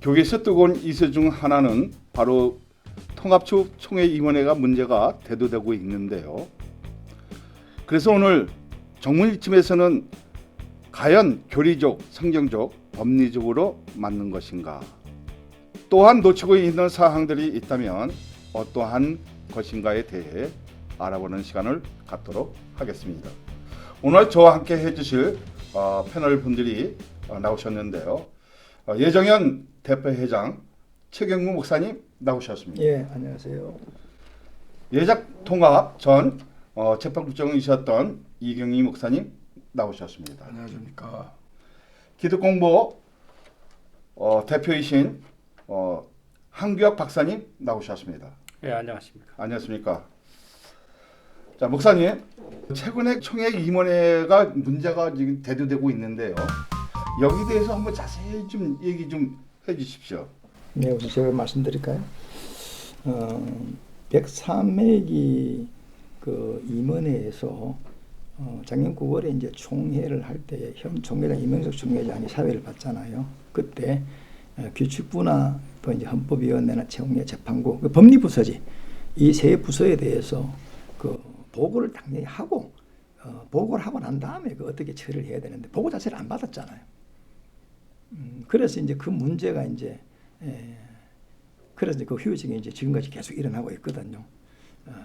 교계에서 뜨거운 이슈 중 하나는 바로 통합축 총회임원회가 문제가 대두되고 있는데요. 그래서 오늘 정문일침에서는 과연 교리적, 성경적, 법리적으로 맞는 것인가? 또한 놓치고 있는 사항들이 있다면 어떠한 것인가에 대해 알아보는 시간을 갖도록 하겠습니다. 오늘 저와 함께 해주실 패널 분들이 나오셨는데요. 예정현 대표회장, 최경무 목사님 나오셨습니다. 예, 안녕하세요. 예작통합 전 재판국장이셨던 이경희 목사님 나오셨습니다. 안녕하십니까. 기독공보 대표이신 한규혁 박사님 나오셨습니다. 예, 안녕하십니까. 안녕하십니까. 자, 목사님, 최근에 총회임원회가 문제가 지금 대두되고 있는데요. 여기 대해서 한번 자세히 좀 얘기 좀 해주십시오. 네, 우선 제가 말씀드릴까요? 103회기 그 임원회에서 작년 9월에 이제 총회를 할 때 현 총회장 이명석 총회장이 사회를 봤잖아요. 그때 규칙부나 또 이제 헌법위원회나 총회 재판부, 그 법리부서지 이 세 부서에 대해서 그 보고를 당연히 하고 보고를 하고 난 다음에 그 어떻게 처리를 해야 되는데 보고 자체를 안 받았잖아요. 그래서 이제 그 문제가 이제 그래서 그 휴직이 이제 지금까지 계속 일어나고 있거든요.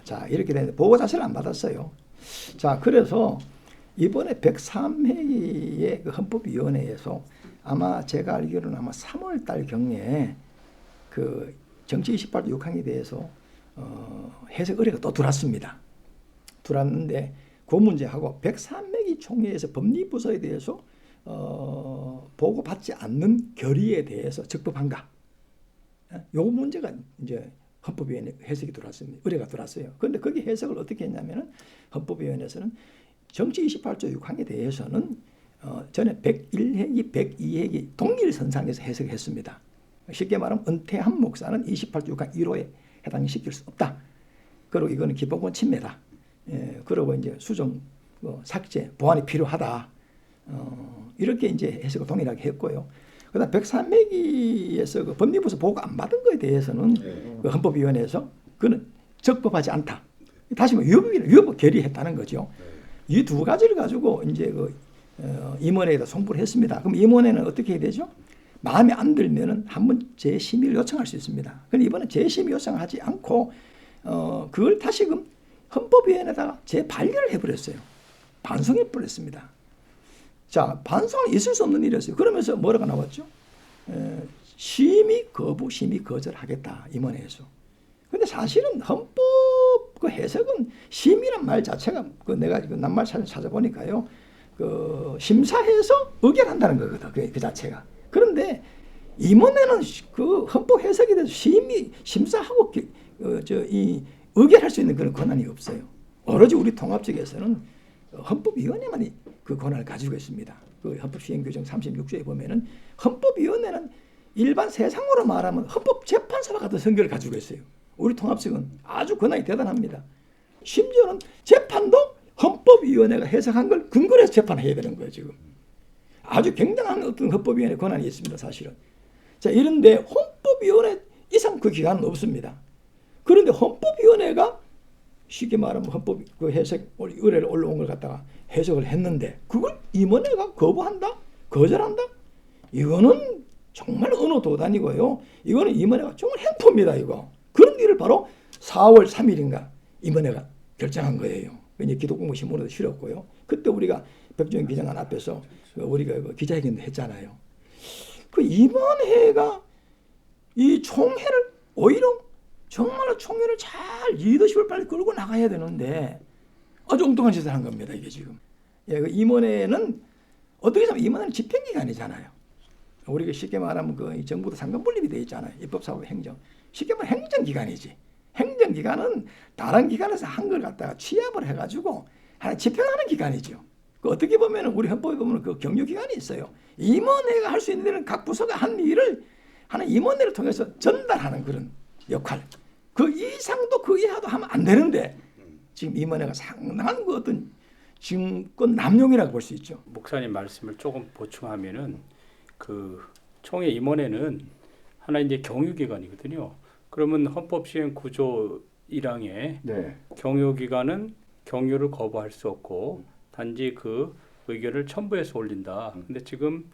자, 이렇게 되는데 보고 자체를 안 받았어요. 자, 그래서 이번에 103회의 그 헌법위원회에서 아마 제가 알기로는 아마 3월 달 경에 그 정치 28조 6항에 대해서 해석 의뢰가 또 들어왔는데 그 문제하고 103회기 총회에서 법리부서에 대해서 보고받지 않는 결의에 대해서 적법한가? 요 문제가 이제 헌법위원회 해석이 들어왔습니다. 의뢰가 들어왔어요. 그런데 거기 해석을 어떻게 했냐면은 헌법위원회에서는 정치 28조 6항에 대해서는 전에 101회기, 102회기 동일선상에서 해석했습니다. 쉽게 말하면 은퇴한 목사는 28조 6항 1호에 해당시킬 수 없다. 그리고 이거는 기본권 침해다. 그리고 이제 수정, 삭제, 보완이 필요하다. 이렇게 이제 해석을 동일하게 했고요. 그다음 103회기에서 그 법리부서 보고 안 받은 거에 대해서는 그 헌법위원회에서 그는 적법하지 않다. 다시 위법 결의했다는 거죠. 이 두 가지를 가지고 이제 그 임원회에다 송부를 했습니다. 그럼 임원회는 어떻게 해야 되죠? 마음에 안 들면은 한번 재심의를 요청할 수 있습니다. 그런데 이번에 재심의 요청하지 않고 그걸 다시금 헌법위원회에다가 재반려를 해버렸어요. 반송해버렸습니다. 자, 반송은 있을 수 없는 일이었어요. 그러면서 뭐라고 나왔죠? 심의 거부, 심의 거절하겠다 임원회에서. 근데 사실은 헌법 그 해석은 심의란 말 자체가 그 내가 낱말 찾아보니까요, 그 심사해서 의결한다는 거거든. 그 자체가. 그런데 임원회는 그 헌법 해석에 대해서 심사하고 이 의결할 수 있는 그런 권한이 없어요. 오로지 우리 통합 측에서는 헌법위원회만 그 권한을 가지고 있습니다. 그 헌법시행규정 36조에 보면은 헌법위원회는 일반 세상으로 말하면 헌법재판소와 같은 성격을 가지고 있어요. 우리 통합 측은 아주 권한이 대단합니다. 심지어는 재판도 헌법위원회가 해석한 걸 근거로 해서 재판해야 되는 거예요, 지금. 아주 굉장한 어떤 헌법위원회 권한이 있습니다, 사실은. 자, 이런데 헌법위원회 이상 그 기관은 없습니다. 그런데 헌법위원회가 쉽게 말하면 헌법 그 해석 의뢰를 올라온 걸 갖다가 해석을 했는데 그걸 임원회가 거부한다? 거절한다? 이거는 정말 언어 도단이고요. 이거는 임원회가 정말 횡포입니다, 이거. 그런 일을 바로 4월 3일인가 임원회가 결정한 거예요. 이제 기독공부 신문에도 실었고요. 그때 우리가 백종원 기자관 앞에서 우리가 그 기자회견도 했잖아요. 그 임원회가 이 총회를 오히려 정말로 총회를 잘 리더십을 빨리 끌고 나가야 되는데 아주 엉뚱한 짓을 한 겁니다, 이게 지금. 그 임원회는 어떻게 보면 임원회는 집행기관이잖아요. 우리가 쉽게 말하면 그 정부도 상권 분립이 되어 있잖아요. 입법, 사법, 행정. 쉽게 말하면 행정기관이지. 행정기관은 다른 기관에서 한 걸 갖다가 취합을 해가지고 하나 집행하는 기관이죠. 그 어떻게 보면 우리 헌법에 보면 그 경유기관이 있어요. 임원회가 할 수 있는 일은 각 부서가 한 일을 하는 임원회를 통해서 전달하는 그런 역할. 그 이상도 그 이하도 하면 안 되는데 지금 임원회가 상당한 그 어떤 증권 남용이라고 볼 수 있죠. 목사님 말씀을 조금 보충하면은 그 총회 임원회는 하나 이제 경유기관이거든요. 그러면 헌법 시행 구조 1항에 네. 경유기관은 경유를 거부할 수 없고 단지 그 의견을 첨부해서 올린다. 근데 지금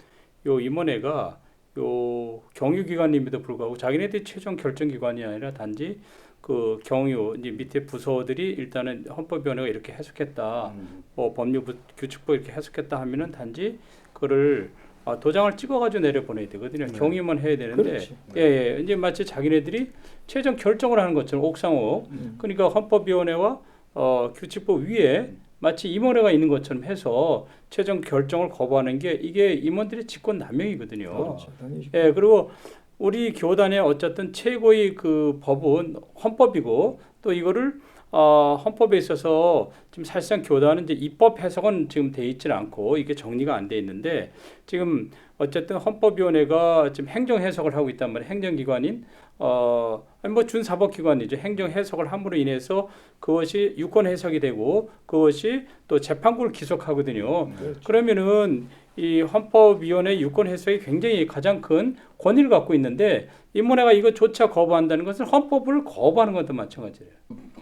요 임원회가 요 경유기관임에도 불구하고 자기네들이 최종 결정기관이 아니라 단지 그 경유 이제 밑에 부서들이 일단은 헌법위원회가 이렇게 해석했다. 뭐 법률규칙법 이렇게 해석했다 하면은 단지 그거를 도장을 찍어가지고 내려보내야 되거든요. 네. 경유만 해야 되는데, 그렇지. 예, 이제 마치 자기네들이 최종 결정을 하는 것처럼 옥상옥. 그러니까 헌법위원회와 규칙법 위에 마치 임원회가 있는 것처럼 해서 최종 결정을 거부하는 게 이게 임원들의 직권 남용이거든요. 그렇죠. 당연히. 예, 그리고 우리 교단의 어쨌든 최고의 그 법은 헌법이고 또 이거를 헌법에 있어서 지금 사실상 교단은 이제 입법 해석은 지금 돼 있지는 않고 이게 정리가 안 돼 있는데 지금 어쨌든 헌법위원회가 지금 행정 해석을 하고 있단 말이에요. 행정기관인 아니 뭐 준사법기관이죠. 행정 해석을 함으로 인해서 그것이 유권 해석이 되고 그것이 또 재판부를 기속하거든요. 그러면은 이 헌법위원회 유권 해석이 굉장히 가장 큰 권위를 갖고 있는데 인문회가 이것조차 거부한다는 것은 헌법을 거부하는 것도 마찬가지예요.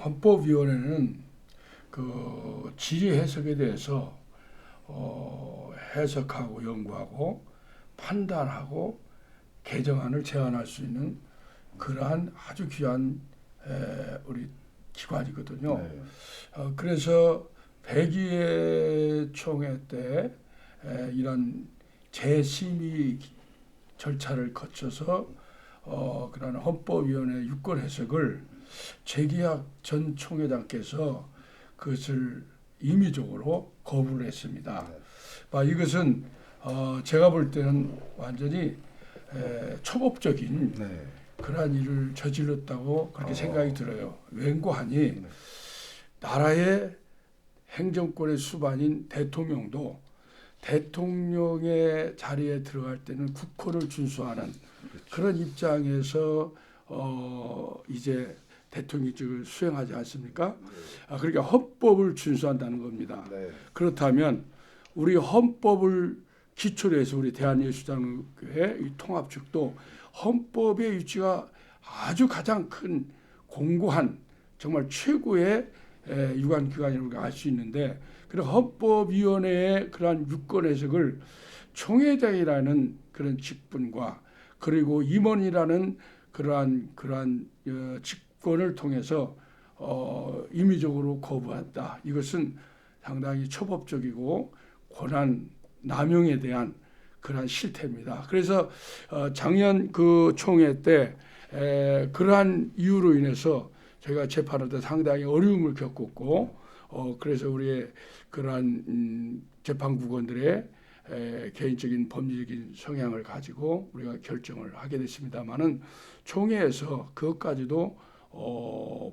헌법위원회는 그 지리 해석에 대해서 해석하고 연구하고 판단하고 개정안을 제안할 수 있는 그러한 아주 귀한 우리 기관이거든요. 네. 그래서 102회 총회 때 이런 재심의 절차를 거쳐서 그런 헌법위원회 유권 해석을 최기학 전 총회장께서 그것을 임의적으로 거부를 했습니다. 이것은 제가 볼 때는 완전히 초법적인 네. 그러한 일을 저질렀다고 그렇게 생각이 들어요. 웬고하니 나라의 행정권의 수반인 대통령도 대통령의 자리에 들어갈 때는 국헌을 준수하는 그런 입장에서 이제 대통령직을 수행하지 않습니까? 그러니까 헌법을 준수한다는 겁니다. 네. 그렇다면 우리 헌법을 기초로 해서 우리 대한예수장교회 통합 측도 헌법의 위치가 아주 가장 큰 공고한 정말 최고의 유관기관이라고 알 수 있는데 그런 헌법위원회의 그러한 유권 해석을 총회장이라는 그런 직분과 그리고 임원이라는 그러한 직권을 통해서 임의적으로 거부한다. 이것은 상당히 초법적이고 권한 남용에 대한 그러한 실태입니다. 그래서 작년 그 총회 때 그러한 이유로 인해서 저희가 재판할 때 상당히 어려움을 겪었고 그래서 우리의 그러한 재판국원들의 개인적인 법리적인 성향을 가지고 우리가 결정을 하게 됐습니다만은 총회에서 그것까지도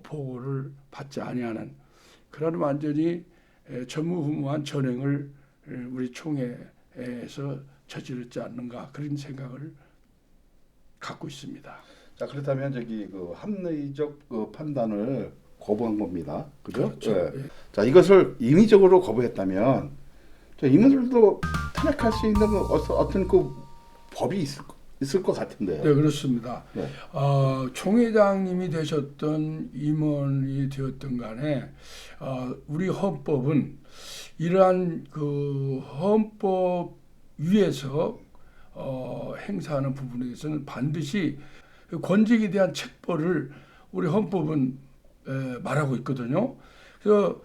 보고를 받지 아니하는 그런 완전히 전무후무한 전횡을 우리 총회에서 저지르지 않는가 그런 생각을 갖고 있습니다. 자 그렇다면 저기 그 합리적 그 판단을 거부한 겁니다. 그죠? 그렇죠. 예. 예. 자 이것을 임의적으로 거부했다면 저 임원들도 탄핵할 수 있는 어떤 그 법이 있을 것 같은데요. 네, 그렇습니다. 네. 총회장님이 되셨던 임원이 되었던 간에 우리 헌법은 이러한 그 헌법 위에서 행사하는 부분에 대해서는 반드시 권직에 대한 책벌을 우리 헌법은 말하고 있거든요. 그래서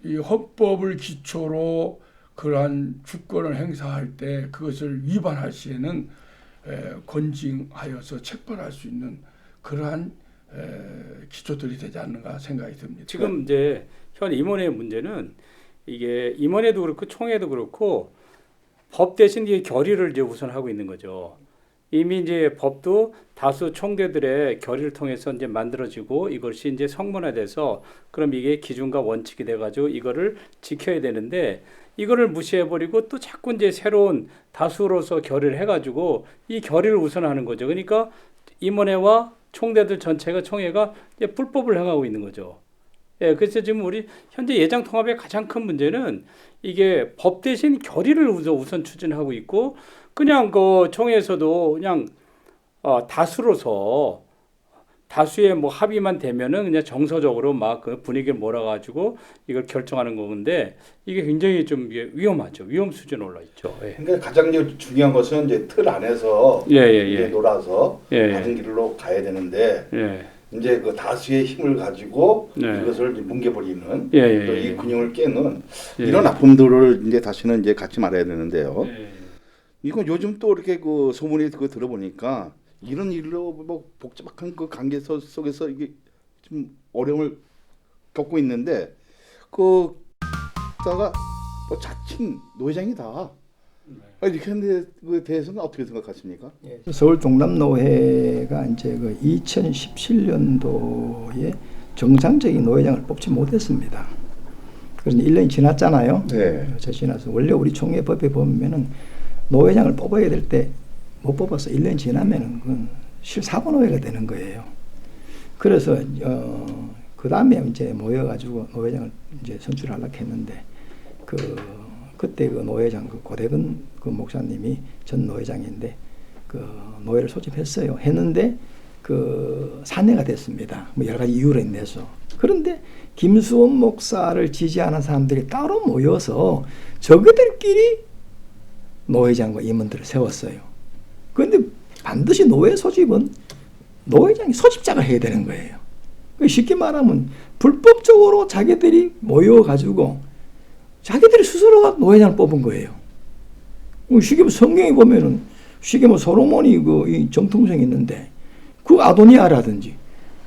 이 헌법을 기초로 그러한 주권을 행사할 때 그것을 위반할 시에는 권징하여서 책벌할 수 있는 그러한 기초들이 되지 않는가 생각이 듭니다. 지금 이제 현 임원회 문제는 이게 임원회도 그렇고 총회도 그렇고 법 대신 이게 결의를 이제 우선 하고 있는 거죠. 이미 이제 법도 다수 총대들의 결의를 통해서 이제 만들어지고 이것이 이제 성문화돼서 그럼 이게 기준과 원칙이 돼가지고 이거를 지켜야 되는데 이거를 무시해버리고 또 자꾸 이제 새로운 다수로서 결의를 해가지고 이 결의를 우선하는 거죠. 그러니까 임원회와 총대들 전체가 총회가 이제 불법을 행하고 있는 거죠. 예, 그래서 지금 우리 현재 예장 통합의 가장 큰 문제는 이게 법 대신 결의를 우선 추진하고 있고 그냥 그 총회에서도 그냥 다수로서 다수의 뭐 합의만 되면은 그냥 정서적으로 막 그 분위기를 몰아가지고 이걸 결정하는 건데 이게 굉장히 좀 이게 위험하죠. 위험 수준에 올라 있죠. 예. 그러니까 가장 이제 중요한 것은 이제 틀 안에서 예, 예, 이제 예. 놀아서 예, 예. 다른 길로 가야 되는데 예. 이제 그 다수의 힘을 가지고 네. 이것을 이제 뭉개버리는 예, 예, 또 예. 이 균형을 깨는 예. 이런 아픔들을 이제 다시는 이제 갖지 말아야 되는데요. 예. 이건 요즘 또 이렇게 그 소문이 그거 들어보니까 이런 일로 뭐 복잡한 그 관계 속에서 이게 좀 어려움을 겪고 있는데 그 자가 뭐 자칭 노회장이다. 이렇게 하는데 그 대해서는 어떻게 생각하십니까? 서울 동남노회가 이제 그 2017년도에 정상적인 노회장을 뽑지 못했습니다. 그래서 1년이 지났잖아요. 네. 저 지나서 원래 우리 총회법에 보면은 노회장을 뽑아야 될 때 못 뽑아서 1년 지나면은 그건 실사고 노회가 되는 거예요. 그래서 그 다음에 이제 모여가지고 노회장을 이제 선출하려고 했는데 그때 그 노회장 그 고대근 그 목사님이 전 노회장인데 그 노회를 소집했어요. 했는데 그 산회가 됐습니다. 뭐 여러 가지 이유로 인해서. 그런데 김수원 목사를 지지하는 사람들이 따로 모여서 저그들끼리 노회장과 임원들을 세웠어요. 그런데 반드시 노회 소집은 노회장이 소집자가 해야 되는 거예요. 쉽게 말하면 불법적으로 자기들이 모여가지고 자기들이 스스로가 노회장을 뽑은 거예요. 쉽게 뭐 성경에 보면은 쉽게 뭐 솔로몬이 이 정통성이 있는데 그 아도니아라든지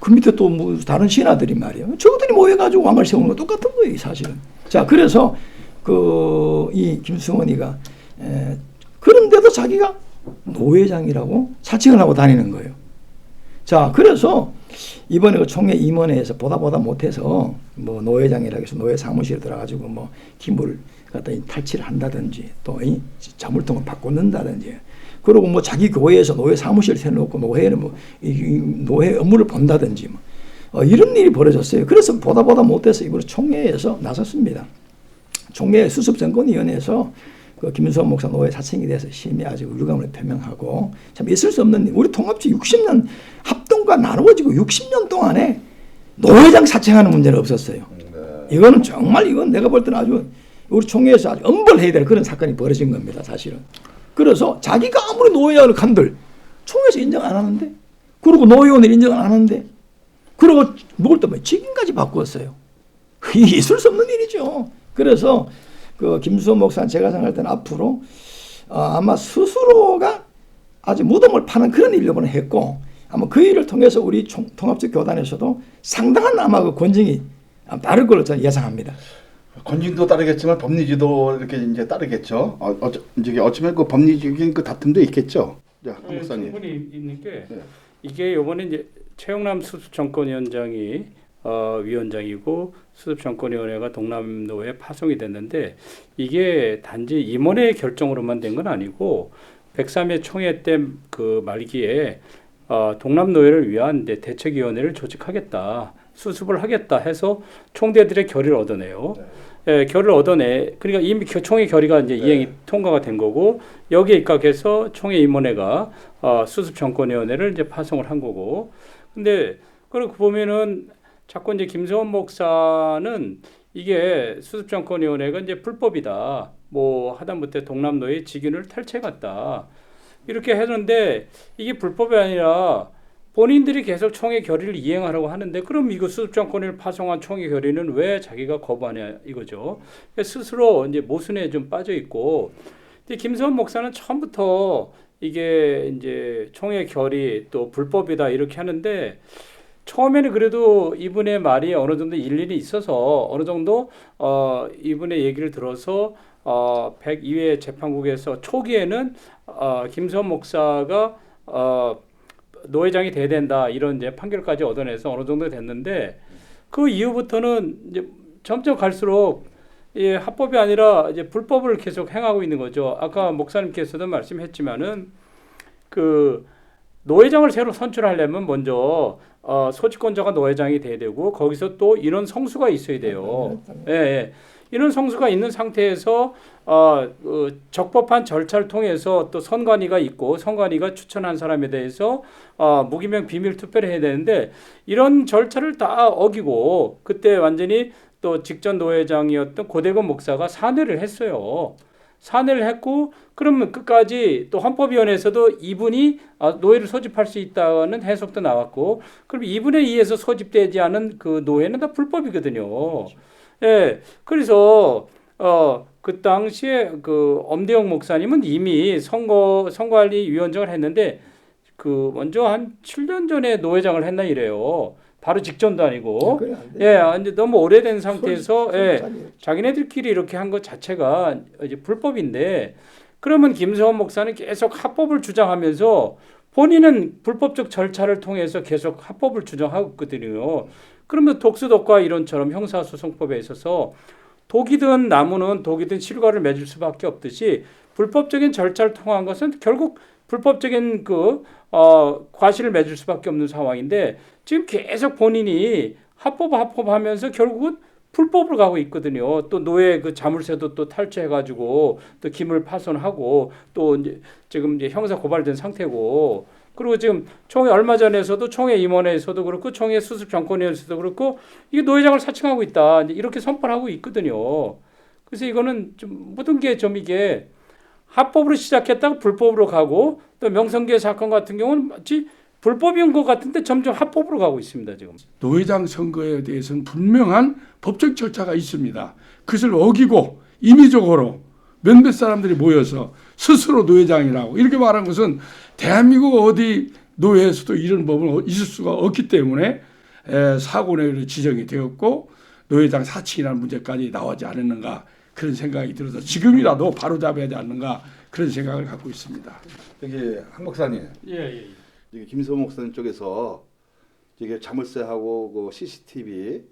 그 밑에 또 뭐 다른 신하들이 말이에요. 저들이 모여가지고 왕을 세우는 거 똑같은 거예요, 사실은. 자, 그래서 이 김승원이가 그런데도 자기가 노회장이라고 사칭을 하고 다니는 거예요. 자, 그래서 이번에 그 총회 임원회에서 보다 못해서 뭐 노회장이라고 해서 노회 사무실에 들어가지고 뭐 기물 갖다 탈취를 한다든지 또 이 자물통을 바꿔놓는다든지 그리고 뭐 자기 교회에서 노회 사무실을 세워놓고 노회를 뭐 노회 업무를 본다든지 뭐 이런 일이 벌어졌어요. 그래서 보다 못해서 이번에 총회에서 나섰습니다. 총회 수습정권위원회에서 그 김수원 목사 노회 사칭에 대해서 심의하고 유감을 표명하고 참 있을 수 없는 우리 통합지 60년 합동과 나누어지고 60년 동안에 노회장 사칭하는 문제는 없었어요. 이거는 정말 이건 내가 볼 때는 아주 우리 총회에서 아주 엄벌해야 될 그런 사건이 벌어진 겁니다, 사실은. 그래서 자기가 아무리 노회장을 간들 총회에서 인정 안 하는데 그리고 노회원을 인정 안 하는데 그리고 먹을 때만 직임까지 바꾸었어요. 이게 있을 수 없는 일이죠. 그래서 그 김수원 목사는 제가 생각할 때는 앞으로 아마 스스로가 아주 무덤을 파는 그런 일을 이번에 했고 아마 그 일을 통해서 우리 통합적 교단에서도 상당한 아마 그 권징이 따를 걸로 저는 예상합니다. 권징도 따르겠지만 법리지도 이렇게 이제 따르겠죠. 이제 어쩌면 그 법리적인 그 다툼도 있겠죠. 자, 한 목사님. 충분히 있는 게 네. 이게 이번에 이제 최영남 수습정권위원장이 위원장이고 수습정권위원회가 동남노회에 파송이 됐는데 이게 단지 임원회의 결정으로만 된 건 아니고 103회 총회 때 그 말기에 동남노회를 위한 이제 대책위원회를 조직하겠다, 수습을 하겠다 해서 총대들의 결의를 얻어내요. 예, 결의를 얻어내. 그러니까 이미 총회 결의가 이제 이행이 통과가 된 거고 여기에 입각해서 총회 임원회가 수습정권위원회를 이제 파송을 한 거고. 근데 그리고 보면은 자꾸 이제 김수원 목사는 이게 수습정권위원회가 이제 불법이다. 뭐 하다못해 동남노의 직위를 탈취해갔다. 이렇게 했는데 이게 불법이 아니라 본인들이 계속 총회 결의를 이행하라고 하는데 그럼 이거 수습정권을 파송한 총회 결의는 왜 자기가 거부하냐 이거죠. 스스로 이제 모순에 좀 빠져 있고. 근데 김수원 목사는 처음부터 이게 이제 총회 결의 또 불법이다 이렇게 하는데 처음에는 그래도 이분의 말이 어느 정도 일리는 있어서 어느 정도 이분의 얘기를 들어서 102회 재판국에서 초기에는 김수원 목사가 노회장이 돼야 된다 이런 이제 판결까지 얻어내서 어느 정도 됐는데 그 이후부터는 이제 점점 갈수록 합법이 아니라 이제 불법을 계속 행하고 있는 거죠. 아까 목사님께서도 말씀했지만은 그 노회장을 새로 선출하려면 먼저 소집권자가 노회장이 돼야 되고 거기서 또 인원 성수가 있어야 돼요. 예, 예. 이런 성수가 있는 상태에서 적법한 절차를 통해서 또 선관위가 있고 선관위가 추천한 사람에 대해서 무기명 비밀 투표를 해야 되는데 이런 절차를 다 어기고 그때 완전히 또 직전 노회장이었던 고대건 목사가 사퇴를 했어요. 사퇴를 했고 그러면 끝까지 또 헌법위원회에서도 이분이 노회를 소집할 수 있다는 해석도 나왔고 그럼 2분의 2에서 소집되지 않은 그 노회는 다 불법이거든요. 그렇죠. 예, 그래서 그 당시에 그 엄대영 목사님은 이미 선관위위원장을 했는데 그 먼저 한 7년 전에 노회장을 했나 이래요. 바로 직전도 아니고, 이제 너무 오래된 상태에서 자기네들끼리 이렇게 한 것 자체가 이제 불법인데, 그러면 김서원 목사는 계속 합법을 주장하면서 본인은 불법적 절차를 통해서 계속 합법을 주장하고 있거든요. 그러면 독수독과 이론처럼 형사소송법에 있어서 독이든 나무는 독이든 실과를 맺을 수밖에 없듯이 불법적인 절차를 통한 것은 결국 불법적인 과실을 맺을 수밖에 없는 상황인데 지금 계속 본인이 합법하면서 결국은 불법으로 가고 있거든요. 또 노예 그 자물쇠도 또 탈취해가지고 또 기물 파손하고 또 이제 지금 이제 형사 고발된 상태고 그리고 지금 총회 얼마 전에서도 총회 임원회에서도 그렇고 총회 수습 정권위원회에서도 그렇고 이게 노회장을 사칭하고 있다 이렇게 선포를 하고 있거든요. 그래서 이거는 좀 모든 게 좀 이게 합법으로 시작했다가 불법으로 가고 또 명성교회 사건 같은 경우는 마치 불법인 것 같은데 점점 합법으로 가고 있습니다. 지금. 노회장 선거에 대해서는 분명한 법적 절차가 있습니다. 그것을 어기고 임의적으로 몇몇 사람들이 모여서 스스로 노회장이라고 이렇게 말한 것은 대한민국 어디 노회에서도 이런 법은 있을 수가 없기 때문에 사고내로 지정이 되었고 노회장 사칭이라는 문제까지 나오지 않았는가 그런 생각이 들어서 지금이라도 바로잡아야 하지 않는가 그런 생각을 갖고 있습니다. 여기 한 목사님. 예. 이게 김서원 목사님 쪽에서 이게 자물쇠하고 그 CCTV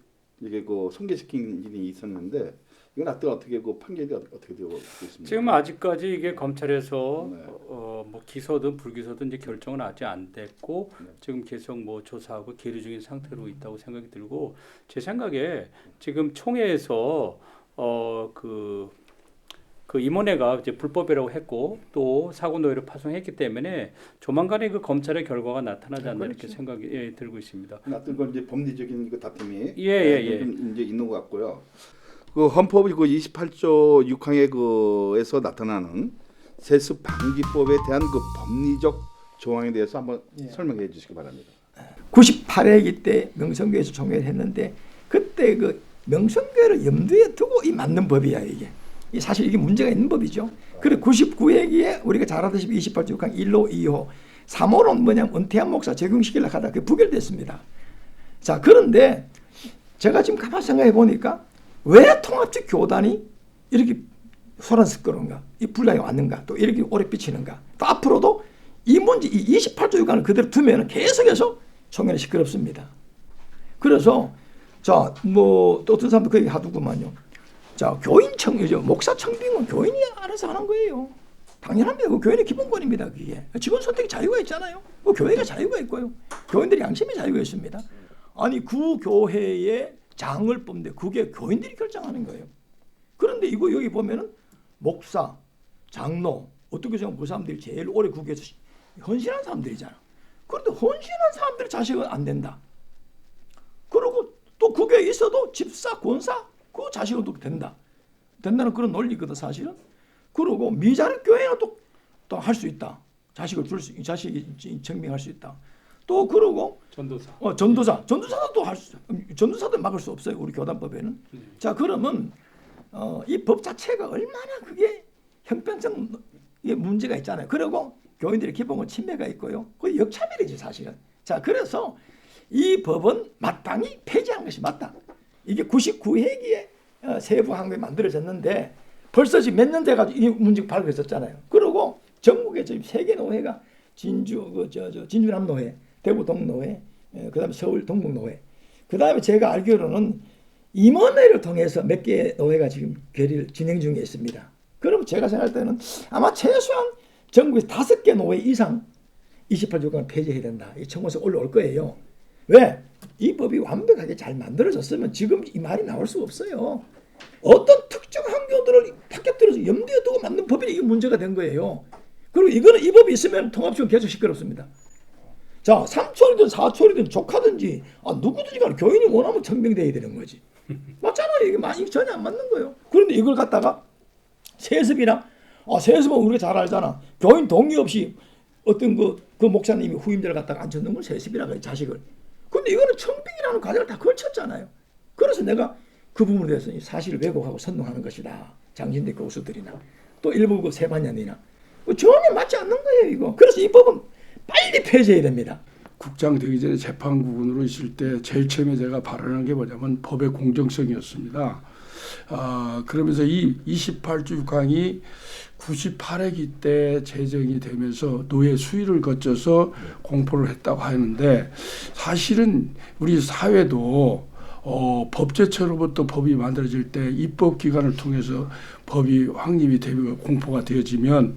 이게 그 손괴시킨 일이 있었는데 이건 어떻게 그 판결이 어떻게 되고 있습니까? 지금 아직까지 이게 검찰에서 네. 뭐 기소든 불기소든 이제 결정은 아직 안 됐고 지금 계속 뭐 조사하고 계류 중인 상태로 있다고 생각이 들고 제 생각에 지금 총회에서 그 임원회가 이제 불법이라고 했고 또 사고 노예를 파송했기 때문에 조만간에 그 검찰의 결과가 나타나지 않나 이렇게 생각이 들고 있습니다. 어떤 건 이제 법리적인 그 다툼이 좀 이제 있는 것 같고요. 그 헌법 그 28조 6항에 그에서 나타나는 세습 방지법에 대한 그 법리적 조항에 대해서 한번 설명해 주시기 바랍니다. 98회기 때 명성교회에서 총회를 했는데 그때 그 명성교회를 염두에 두고 이 맞는 법이야 이게. 사실 이게 문제가 있는 법이죠. 그리고 99회기에 우리가 잘 알다시피 28조 6항 1호, 2호, 3호는 뭐냐면 은퇴한 목사 적용시키려고 하다가 그게 부결됐습니다. 자, 그런데 제가 지금 가만히 생각해 보니까 왜 통합적 교단이 이렇게 소란스러운가, 이 분량이 왔는가, 또 이렇게 오래 삐치는가, 또 앞으로도 이 문제, 이 28조 6항을 그대로 두면 계속해서 총회는 시끄럽습니다. 그래서 자, 뭐 또 어떤 사람도 그 얘기 하더구만요. 자, 목사 청빙은 교인이 알아서 하는 거예요. 당연합니다. 그 교인의 기본권입니다. 그게 직원 선택의 자유가 있잖아요. 그 교회가 자유가 있고요. 교인들이 양심의 자유가 있습니다. 아니 그 교회의 장을 뽑는데 그게 교인들이 결정하는 거예요. 그런데 이거 여기 보면은 목사, 장로 어떻게 생각하면 그 사람들이 제일 오래 국회에서 헌신한 사람들이잖아. 그런데 헌신한 사람들 자식은 안 된다. 그리고 또 국회에 있어도 집사, 권사 그 자식은 또 된다는 그런 논리거든 사실은. 그리고 미자립 교회는 또 할 수 있다. 자식을 자식이 증명할 수 있다. 또 그러고 전도사도 또 할 수, 전도사도 막을 수 없어요 우리 교단법에는. 자 그러면 이 법 자체가 얼마나 그게 형평성 문제가 있잖아요. 그리고 교인들의 기본권 침해가 있고요. 그 역차별이지 사실은. 자 그래서 이 법은 마땅히 폐지하는 것이 맞다. 이게 99회기에 세부 항목이 만들어졌는데 벌써 지금 몇 년 돼가지고 이 문제가 발견했었잖아요. 그리고 전국에 지금 3개 노회가 진주남 노회, 대구 동노회, 그다음에 서울 동북 노회, 그다음에 제가 알기로는 임원회를 통해서 몇 개의 노회가 지금 결의를 진행 중에 있습니다. 그럼 제가 생각할 때는 아마 최소한 전국에 5개 노회 이상 28조 6항을 폐지해야 된다. 이 청원서 올라올 거예요. 왜? 이 법이 완벽하게 잘 만들어졌으면 지금 이 말이 나올 수 없어요. 어떤 종교들을 타겟들어서 염두에 두고 만든 법이 이게 문제가 된 거예요. 그리고 이거는 이 법이 있으면 통합시키면 계속 시끄럽습니다. 자, 삼촌이든 사촌이든 조카든지 누구든지 간에 교인이 원하면 청명돼야 되는 거지. 맞잖아요. 이게 전혀 안 맞는 거예요. 그런데 이걸 갖다가 세습이나 세습은 우리가 잘 알잖아. 교인 동의 없이 어떤 그 목사님이 후임자를 갖다가 앉혔는 걸 세습이라고 해요. 자식을. 근데 이거는 청빙이라는 과정을 다 걸쳤잖아요. 그래서 내가 그 부분에 대해서 사실을 왜곡하고 선동하는 것이다. 장신대 교수들이나 또 일부 그 세반년이나 전혀 맞지 않는 거예요. 이거. 그래서 이 법은 빨리 폐지해야 됩니다. 국장 되기 전에 재판국으로 있을 때 제일 처음에 제가 발언한 게 뭐냐면 법의 공정성이었습니다. 그러면서 이 28조 6항이 98회기 때 제정이 되면서 노예 수위를 거쳐서 공포를 했다고 하는데 사실은 우리 사회도 법제처로부터 법이 만들어질 때 입법기관을 통해서 법이 확립이 되고 공포가 되어지면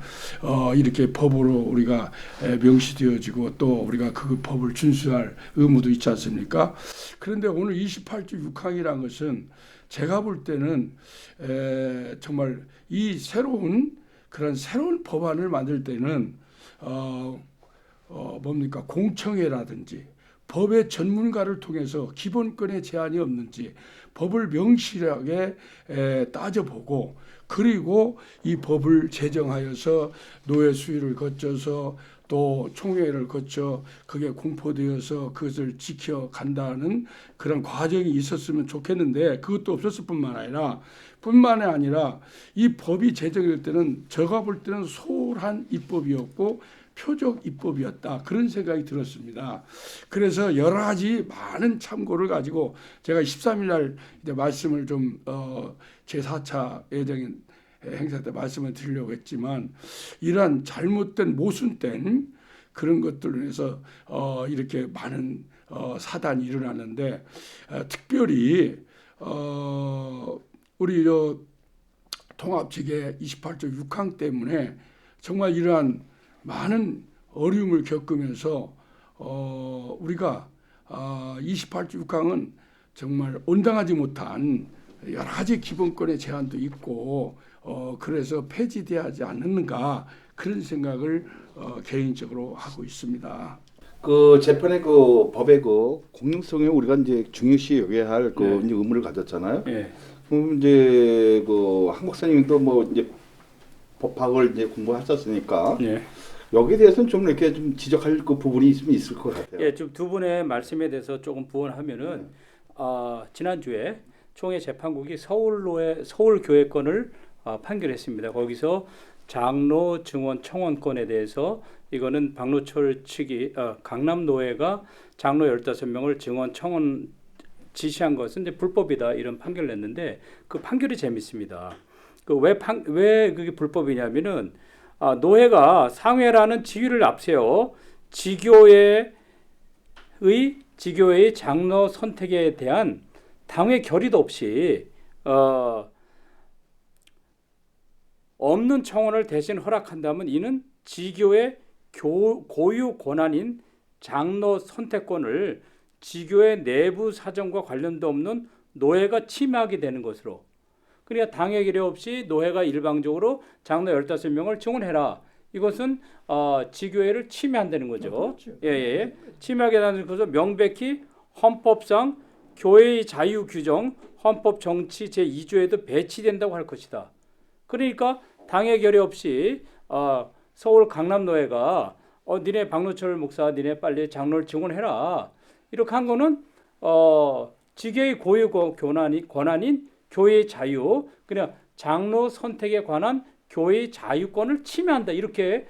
이렇게 법으로 우리가 명시되어지고 또 우리가 그 법을 준수할 의무도 있지 않습니까? 그런데 오늘 28조 6항이라는 것은 제가 볼 때는 정말 이 그런 새로운 법안을 만들 때는 뭡니까 공청회라든지 법의 전문가를 통해서 기본권의 제한이 없는지 법을 명실하게 따져보고 그리고 이 법을 제정하여서 노예 수위를 거쳐서 또 총회를 거쳐 그게 공포되어서 그것을 지켜간다는 그런 과정이 있었으면 좋겠는데 그것도 없었을 뿐만 아니라 이 법이 제정될 때는 제가 볼 때는 소홀한 입법이었고 표적 입법이었다 그런 생각이 들었습니다. 그래서 여러 가지 많은 참고를 가지고 제가 13일 날 이제 말씀을 좀 제4차 예정인 행사 때 말씀을 드리려고 했지만 이러한 잘못된 모순된 그런 것들로 해서 이렇게 많은 사단이 일어났는데 특별히 우리 통합 측의 28조 6항 때문에 정말 이러한 많은 어려움을 겪으면서 우리가 28조 6항은 정말 온당하지 못한 여러 가지 기본권의 제한도 있고 그래서 폐지돼야 하지 않는가 그런 생각을 개인적으로 하고 있습니다. 그 재판의 그 법의 그 공정성에 우리가 이제 중요시 여겨야 할 그 이제 의무를 가졌잖아요. 그럼 이제 그 한 목사님도 뭐 이제 법학을 이제 공부하셨으니까 여기에 대해서는 좀 이렇게 좀 지적할 그 부분이 있을 것 같아요. 예, 좀 두 분의 말씀에 대해서 조금 부언하면은 지난주에 총회 재판국이 서울교회권을 판결했습니다. 거기서 장로 증언 청원권에 대해서 이거는 박노철 측이 강남노회가 장로 15명을 증언 청원 지시한 것은 이제 불법이다 이런 판결을 냈는데 그 판결이 재밌습니다. 왜 그게 불법이냐면은 노회가 상회라는 지위를 앞세워 지교회의 장로 선택에 대한 당회 결의도 없이 없는 청원을 대신 허락한다면 이는 지교의 고유 권한인 장로 선택권을 지교의 내부 사정과 관련도 없는 노회가 침해하게 되는 것으로 그러니까 당회 결의 없이 노회가 일방적으로 장로 15명을 증언해라. 이것은 지교회를 침해한다는 거죠. 예. 침해하게 되는 것으로 명백히 헌법상 교회의 자유 규정 헌법 정치 제2조에도 배치된다고 할 것이다. 그러니까 당회 결의 없이 서울 강남노회가 니네 박노철 목사 니네 빨리 장로를 증언해라. 이렇게 한 거는 지교의 고유 권한인 교회의 자유, 그냥 장로 선택에 관한 교회의 자유권을 침해한다. 이렇게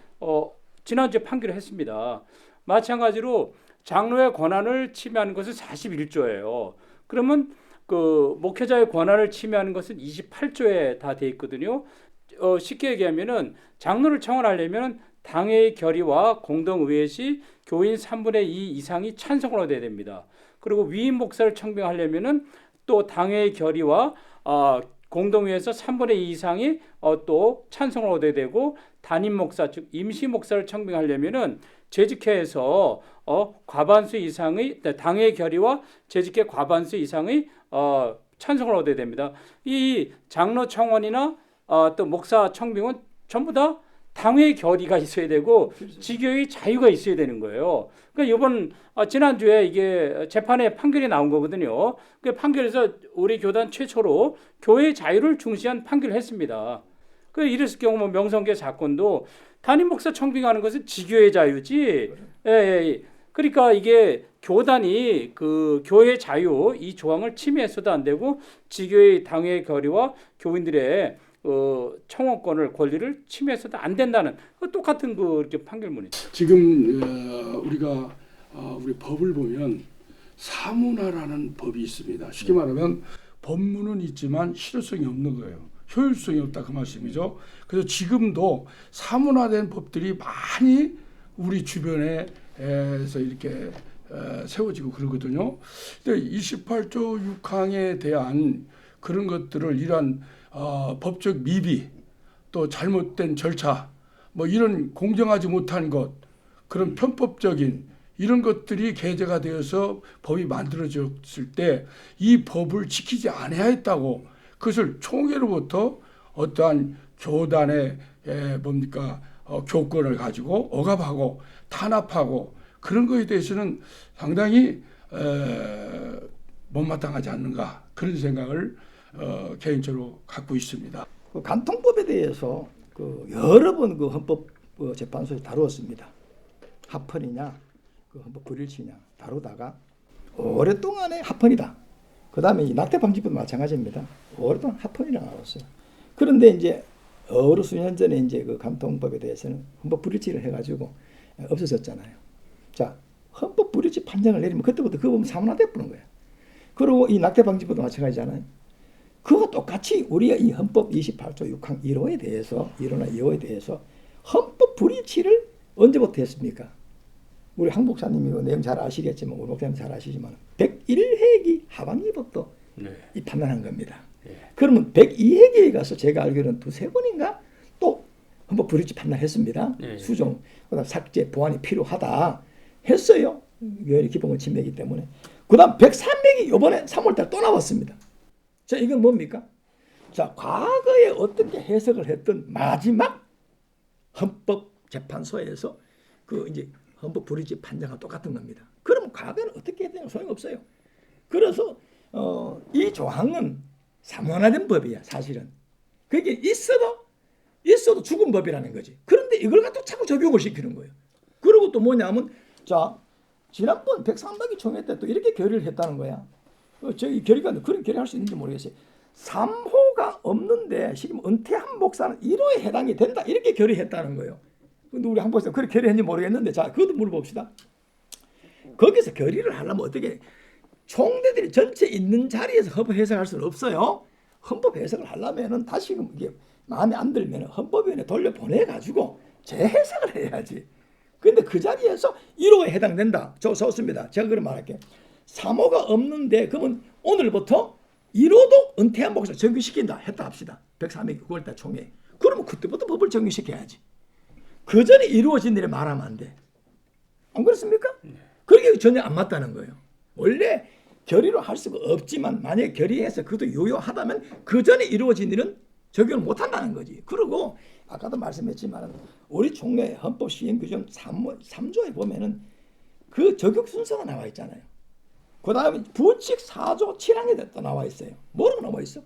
지난주에 판결을 했습니다. 마찬가지로 장로의 권한을 침해하는 것은 41조예요. 그러면 그 목회자의 권한을 침해하는 것은 28조에 다 돼 있거든요. 쉽게 얘기하면은 장로를 청원하려면 당회의 결의와 공동의회 시 교인 3분의 2 이상이 찬성을 얻어야 됩니다. 그리고 위임 목사를 청빙하려면은 또 당회의 결의와 공동회에서 3분의 2 이상이 또 찬성을 얻어야 되고 단임 목사 즉 임시 목사를 청빙하려면은 재직회에서 과반수 이상의 당회의 결의와 재직회 과반수 이상의 찬성을 얻어야 됩니다. 이 장로 청원이나 또 목사 청빙은 전부 다 당회 결의가 있어야 되고 지교의 자유가 있어야 되는 거예요. 그러니까 이번 지난주에 이게 재판에 판결이 나온 거거든요. 그 판결에서 우리 교단 최초로 교회의 자유를 중시한 판결을 했습니다. 그 이랬을 경우 뭐 명성계 사건도 담임 목사 청빙하는 것은 지교의 자유지. 예. 그러니까 이게 교단이 그 교회의 자유 이 조항을 침해해서도 안 되고 지교의 당회 결의와 교인들의 청원권을 권리를 침해해서도 안 된다는 똑같은 그 이렇게 판결문이죠. 지금 우리가 우리 법을 보면 사문화라는 법이 있습니다. 쉽게 말하면 법문은 있지만 실효성이 없는 거예요. 효율성이 없다 그 말씀이죠. 그래서 지금도 사문화된 법들이 많이 우리 주변에서 이렇게 세워지고 그러거든요. 근데 28조 6항에 대한 그런 것들을 이러한 법적 미비 또 잘못된 절차 뭐 이런 공정하지 못한 것 그런 편법적인 이런 것들이 게재가 되어서 법이 만들어졌을 때 이 법을 지키지 않아야 했다고 그것을 총회로부터 어떠한 교단의 뭡니까 교권을 가지고 억압하고 탄압하고 그런 것에 대해서는 상당히 못마땅하지 않는가 그런 생각을 개인적으로 갖고 있습니다. 그 간통법에 대해서 그 여러 번 그 헌법 재판소에 다루었습니다. 합헌이냐, 그 헌법 불일치냐 다루다가 오랫동안에 합헌이다. 그 다음에 이 낙태 방지법도 마찬가지입니다. 오랫동안 합헌이라 나왔어요. 그런데 이제 어느 수년 전에 이제 그 간통법에 대해서는 헌법 불일치를 해가지고 없어졌잖아요. 자, 헌법 불일치 판정을 내리면 그때부터 그 법은 사문화돼 버린 거예요. 그리고 이 낙태 방지법도 마찬가지잖아요. 그거 똑같이 우리가 이 헌법 28조 6항 1호에 대해서 1호나 2호에 대해서 헌법 불일치를 언제부터 했습니까? 우리 황 목사님이 그 내용 잘 아시겠지만 우리 목사님 잘 아시지만 101회기 하반기부터 이 판단한 겁니다. 그러면 102회기에 가서 제가 알기로는 두세 번인가 또 헌법 불일치 판단했습니다. 수정, 그다음 삭제, 보완이 필요하다 했어요. 교회의 기본권 침해이기 때문에. 그다음 103회기 이번에 3월달 또 나왔습니다. 자, 이건 뭡니까? 자, 과거에 어떻게 해석을 했던 마지막 헌법재판소에서 그 이제 헌법 불일치 판정과 똑같은 겁니다. 그러면 과거에는 어떻게 해야 되냐 소용없어요. 그래서 이 조항은 사문화된 법이야 사실은. 그게 있어도 죽은 법이라는 거지. 그런데 이걸 갖다 자꾸 적용을 시키는 거예요. 그리고 또 뭐냐면 자 지난번 103회기 총회 때 또 이렇게 결의를 했다는 거야. 저희 결의가 그런 결의할 수 있는지 모르겠어요. 3호가 없는데 지금 은퇴한 목사는 1호에 해당이 된다 이렇게 결의했다는 거예요. 근데 우리 한 목사 그렇게 결의했는지 모르겠는데 자 그것도 물어봅시다. 거기서 결의를 하려면 어떻게 총대들이 전체 있는 자리에서 헌법 해석할 수는 없어요. 헌법 해석을 하려면은 다시금 이게 마음에 안 들면 헌법위원회 돌려보내 가지고 재해석을 해야지. 근데 그 자리에서 1호에 해당된다. 좋습니다. 제가 그런 말할게요. 3호가 없는데 그러면 오늘부터 1호도 은퇴한 목사 정규시킨다 했다 합시다. 103회 9월달 총회. 그러면 그때부터 법을 정규시켜야지. 그 전에 이루어진 일을 말하면 안 돼. 안 그렇습니까? 그게 전혀 안 맞다는 거예요. 원래 결의로 할 수가 없지만 만약에 결의해서 그것도 유효하다면 그 전에 이루어진 일은 적용을 못한다는 거지. 그리고 아까도 말씀했지만 우리 총회 헌법 시행 규정 3조에 보면은 그 적용 순서가 나와 있잖아요. 그 다음에 부칙 4조 7항에 또 나와 있어요. 뭐라고 나와 있어?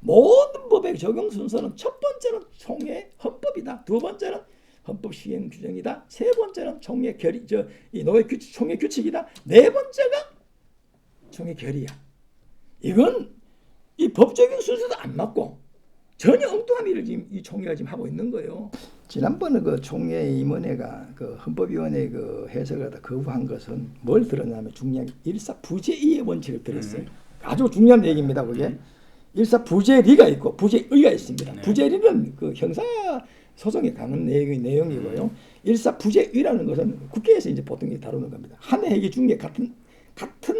모든 법의 적용 순서는 첫 번째는 총회 헌법이다. 두 번째는 헌법 시행 규정이다. 세 번째는 총회 결의, 이 노예 규칙, 총회 규칙이다. 네 번째가 총회 결의야. 이건 이 법 적용 순서도 안 맞고 전혀 엉뚱한 일을 지금 이 총회가 지금 하고 있는 거예요. 지난번에 그 총회 임원회가 그 헌법위원회 그 해석을 하다 거부한 것은 뭘 들었냐면 중요한 일사부재의의 원칙을 들었어요. 아주 중요한 얘기입니다. 그게 일사부재리가 있고 부재의가 있습니다. 네. 부재리는 그 형사 소송에 관한 내용이고요. 일사부재의라는 것은 국회에서 이제 보통 다루는 겁니다. 한 회기 중에 같은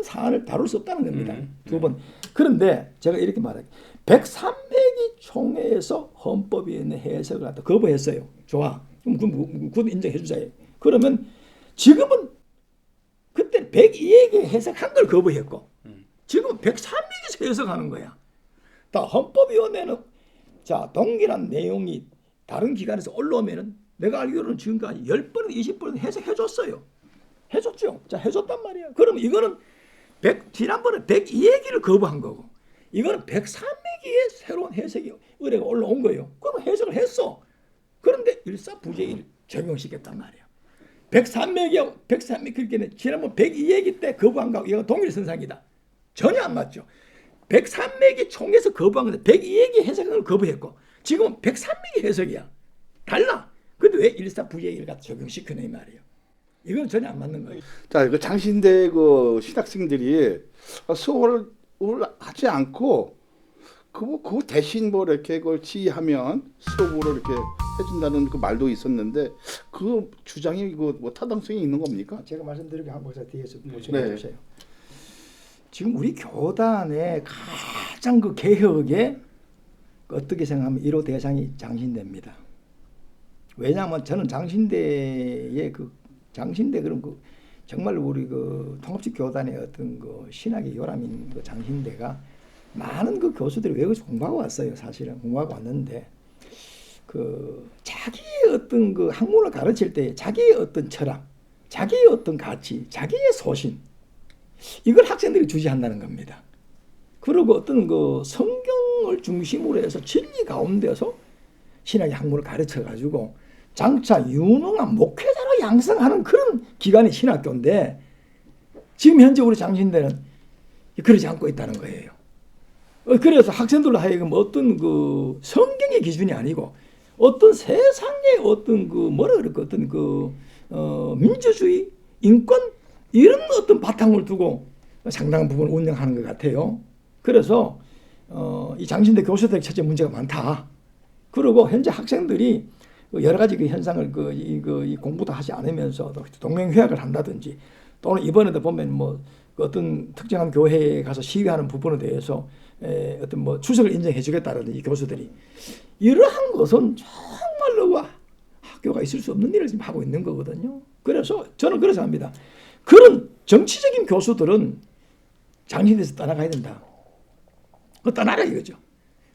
사안을 다룰 수 없다는 겁니다. 두 번. 그런데 제가 이렇게 말할게요. 103회기 총회에서 헌법위원회 해석을 하다 거부했어요. 좋아. 그럼 그건 인정해 주자. 그러면 지금은 그때 102회기 해석한 걸 거부했고 지금 103명이서 해석하는 거야. 다 헌법위원회는 자 동일한 내용이 다른 기관에서 올라오면은 내가 알기로는 지금까지 10번, 20번 해석해줬어요. 해줬죠. 자 해줬단 말이야. 그러면 이거는 지난번에 102얘기를 거부한 거고 이거는 103얘기의 새로운 해석이 의뢰가 올라온 거예요. 그럼 해석을 했어. 그런데 일사부재를 적용시켰단 말이야. 103맥이하고 103맥 그렇게 지난번 102얘기 때 거부한 거하고 이건 동일선상이다. 전혀 안 맞죠. 103맥이 총에서 거부한 건데 102얘기 해석을 거부했고 지금은 103맥이 해석이야. 달라. 근데 왜 일사부재를 갖다 적용시키냐 이 말이에요. 이건 전혀 안 맞는 거예요. 자, 그 장신대 그 신학생들이 수업을 하지 않고 그거 대신 뭐 이렇게 그걸 지휘하면 수업으로 이렇게 해준다는 그 말도 있었는데 그 주장이 그 뭐 타당성이 있는 겁니까? 제가 말씀드리게 한번 뒤에서 보셔 네. 주세요. 지금 우리 교단의 가장 그 개혁에 어떻게 생각하면 1호 대상이 장신대입니다. 왜냐하면 저는 장신대 그런 그 정말 우리 그 통합식 교단의 어떤 그 신학의 요람인 그 장신대가 많은 그 교수들이 외국에서 공부하고 왔어요. 사실은 공부하고 왔는데 그 자기의 어떤 그 학문을 가르칠 때 자기의 어떤 철학, 자기의 어떤 가치, 자기의 소신 이걸 학생들이 주지한다는 겁니다. 그리고 어떤 그 성경을 중심으로 해서 진리 가운데서 신학의 학문을 가르쳐 가지고 장차 유능한 목회자로 양성하는 그런 기관이 신학교인데 지금 현재 우리 장신대는 그러지 않고 있다는 거예요. 그래서 학생들로 하여금 어떤 그 성경의 기준이 아니고 어떤 세상의 어떤 그 뭐라 그럴까 어떤 그 민주주의, 인권 이런 어떤 바탕을 두고 상당한 부분을 운영하는 것 같아요. 그래서 이 장신대 교수들의 첫째 문제가 많다. 그리고 현재 학생들이 여러 가지 그 현상을 이 공부도 하지 않으면서 동맹회학을 한다든지 또는 이번에도 보면 뭐 어떤 특정한 교회에 가서 시위하는 부분에 대해서 어떤 뭐 추석을 인정해주겠다라든지 교수들이 이러한 것은 정말로 학교가 있을 수 없는 일을 지금 하고 있는 거거든요. 그래서 저는 그래서 합니다. 그런 정치적인 교수들은 장신대에서 떠나가야 된다. 떠나라 이거죠.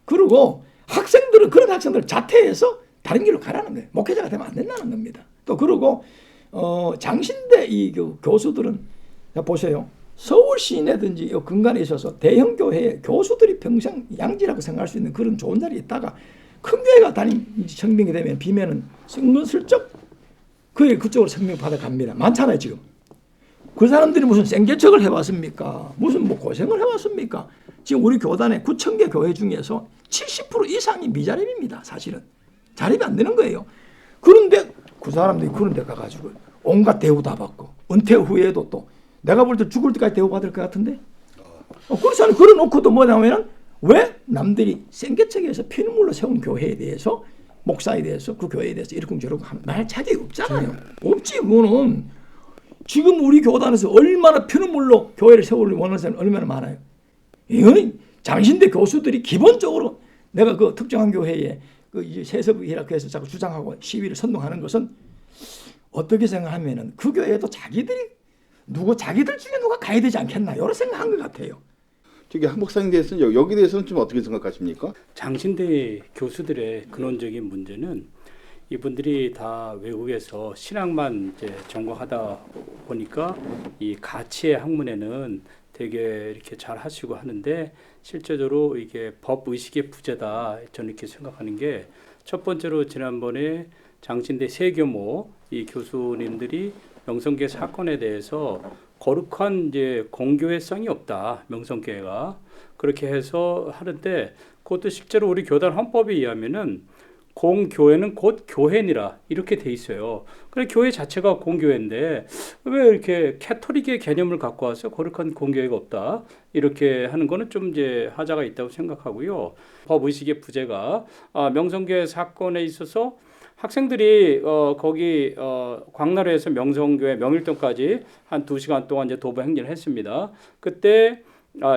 그리고 학생들은 그런 학생들을 자퇴해서 다른 길로 가라는 거예요. 목회자가 되면 안 된다는 겁니다. 또 그리고 장신대 이 교수들은 보세요. 서울 시내든지 근간에 있어서 대형 교회에 교수들이 평생 양지라고 생각할 수 있는 그런 좋은 자리에 있다가 큰 교회가 담임 청빙이 되면 비면은 은근슬쩍 그쪽으로 청빙 받아갑니다. 많잖아요 지금. 그 사람들이 무슨 생계척을 해왔습니까? 무슨 뭐 고생을 해왔습니까? 지금 우리 교단의 9,000개 교회 중에서 70% 이상이 미자립입니다. 사실은. 자립이 안 되는 거예요. 그런데 그 사람들이 그런 데 가가지고 온갖 대우 다 받고 은퇴 후에도 또 내가 볼 때 죽을 때까지 대우받을 것 같은데 그렇지 않아요. 그래놓고도 뭐냐면 왜 남들이 생계척에서 피눈물로 세운 교회에 대해서 목사에 대해서 그 교회에 대해서 이렇게 저렇게 말 자격이 없잖아요. 없지 그거는. 지금 우리 교단에서 얼마나 피눈물로 교회를 세우려고 원하는 사람이 얼마나 많아요. 이거는 장신대 교수들이 기본적으로 내가 그 특정한 교회에 그 세습이라고 해서 자꾸 주장하고 시위를 선동하는 것은 어떻게 생각하면은 그 교회에도 자기들 중에 누가 가야 되지 않겠나 이런 생각한 것 같아요. 저기 한 목사님 대해서는 여기 대해서는 좀 어떻게 생각하십니까? 장신대 교수들의 근원적인 문제는 이분들이 다 외국에서 신학만 이제 전공하다 보니까 이 가치의 학문에는 되게 이렇게 잘 하시고 하는데 실제적으로 이게 법 의식의 부재다 저는 이렇게 생각하는 게 첫 번째로 지난번에 장신대 세교모 이 교수님들이 명성교회 사건에 대해서 거룩한 이제 공교회성이 없다 명성교회가 그렇게 해서 하는데 그것도 실제로 우리 교단 헌법에 의하면은 공교회는 곧 교회니라 이렇게 돼 있어요. 그래 교회 자체가 공교회인데 왜 이렇게 캐토릭의 개념을 갖고 와서 거룩한 공교회가 없다 이렇게 하는 거는 좀 이제 하자가 있다고 생각하고요. 법 의식의 부재가 명성교회 사건에 있어서 학생들이 거기 광나루에서 명성교회 명일동까지 한 2시간 동안 이제 도보 행진을 했습니다. 그때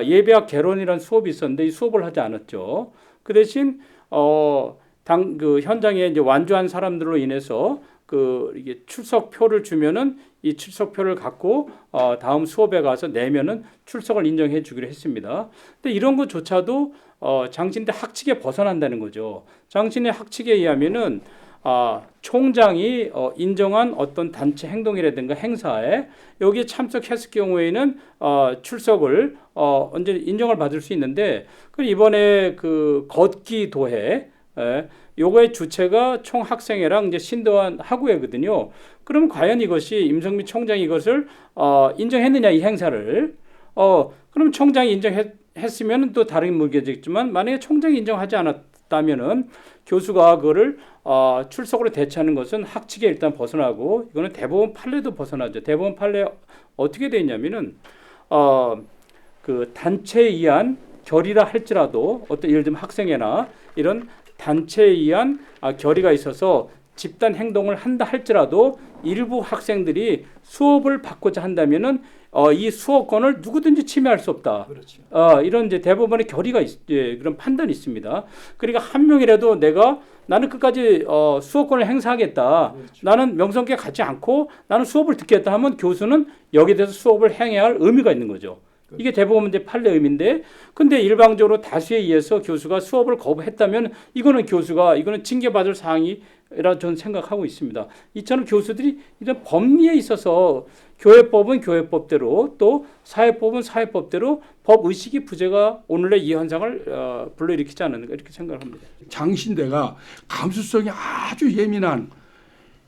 예배학 개론이라는 수업이 있었는데 이 수업을 하지 않았죠. 그 대신 그 현장에 이제 완주한 사람들로 인해서 그 이게 출석표를 주면은 이 출석표를 갖고 다음 수업에 가서 내면은 출석을 인정해 주기로 했습니다. 근데 이런 것조차도 장신대 학칙에 벗어난다는 거죠. 장신의 학칙에 의하면은 총장이 인정한 어떤 단체 행동이라든가 행사에 여기에 참석했을 경우에는 출석을 언제 인정을 받을 수 있는데, 그 이번에 그 걷기 도회 요거의 주체가 총학생회랑 이제 신도안 학우회거든요. 그러면 과연 이것이 임성민 총장이 이것을 인정했느냐, 이 행사를. 그럼 총장이 인정했으면 또 다른 문제겠지만, 만약에 총장이 인정하지 않았다면은 교수가 그거를 출석으로 대체하는 것은 학칙에 일단 벗어나고, 이거는 대법원 판례도 벗어나죠. 대법원 판례 어떻게 되어 있냐면은 그 단체에 의한 결의라 할지라도, 어떤 예를 들면 학생회나 이런 단체에 의한 결의가 있어서 집단 행동을 한다 할지라도 일부 학생들이 수업을 받고자 한다면은 이 수업권을 누구든지 침해할 수 없다. 그렇죠. 이런 이제 대법원의 결의가 그런 판단이 있습니다. 그러니까 한 명이라도 나는 끝까지 수업권을 행사하겠다. 그렇죠. 나는 명성교에 가지 않고 나는 수업을 듣겠다 하면 교수는 여기에 대해서 수업을 행해야 할 의무가 있는 거죠. 이게 대법원 이제 판례 의미인데, 근데 일방적으로 다수에 의해서 교수가 수업을 거부했다면 이거는 징계받을 사항이라 저는 생각하고 있습니다. 이처럼 교수들이 이런 법리에 있어서 교회법은 교회법대로, 또 사회법은 사회법대로 법 의식이 부재가 오늘의 이 현상을 불러일으키지 않는가, 이렇게 생각을 합니다. 장신대가 감수성이 아주 예민한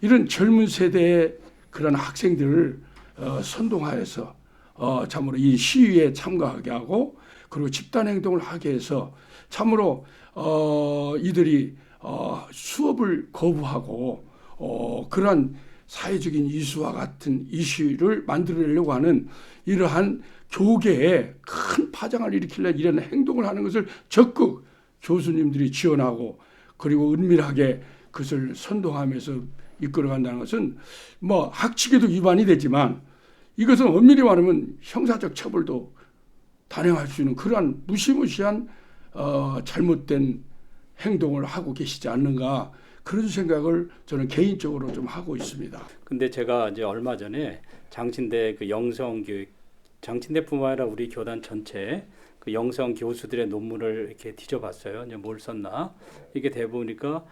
이런 젊은 세대의 그런 학생들을 선동하여서 참으로 이 시위에 참가하게 하고, 그리고 집단 행동을 하게 해서 참으로 이들이 수업을 거부하고 그러한 사회적인 이슈와 같은 이슈를 만들어내려고 하는 이러한 교계에 큰 파장을 일으키려는 이런 행동을 하는 것을 적극 교수님들이 지원하고, 그리고 은밀하게 그것을 선동하면서 이끌어간다는 것은 뭐 학칙에도 위반이 되지만, 이것은 엄밀히 말하면 형사적 처벌도 단행할 수 있는 그러한 무시무시한 잘못된 행동을 하고 계시지 않는가, 그런 생각을 저는 개인적으로 좀 하고 있습니다. 근데 제가 이제 얼마 전에 장신대 그 영성교육, 장신대뿐만 아니라 우리 교단 전체 그 영성 교수들의 논문을 이렇게 뒤져봤어요. 이제 뭘 썼나 이게 대보니까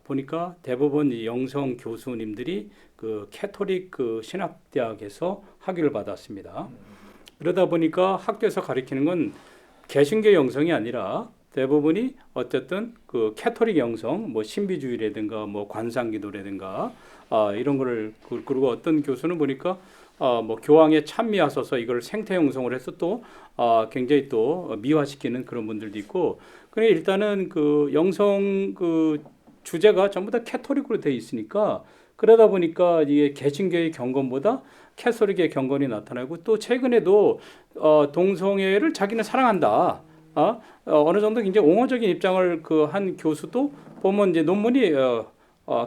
보니까 대부분 이 영성 교수님들이 그 캐토릭 그 신학대학에서 학위를 받았습니다. 그러다 보니까 학교에서 가르치는 건 개신교 영성이 아니라 대부분이 어쨌든 그 캐토릭 영성, 뭐 신비주의라든가 뭐 관상기도라든가 이런 거를, 그리고 어떤 교수는 보니까 뭐 교황의 찬미하소서 이걸 생태 영성을 해서 또 굉장히 또 미화시키는 그런 분들도 있고, 그래 일단은 그 영성 그 주제가 전부 다 캐토릭으로 되어 있으니까, 그러다 보니까 이게 개신교의 경건보다 캐토릭의 경건이 나타나고, 또 최근에도 동성애를 자기는 사랑한다. 어느 정도 굉장히 옹호적인 입장을 그 한 교수도 보면 이제 논문이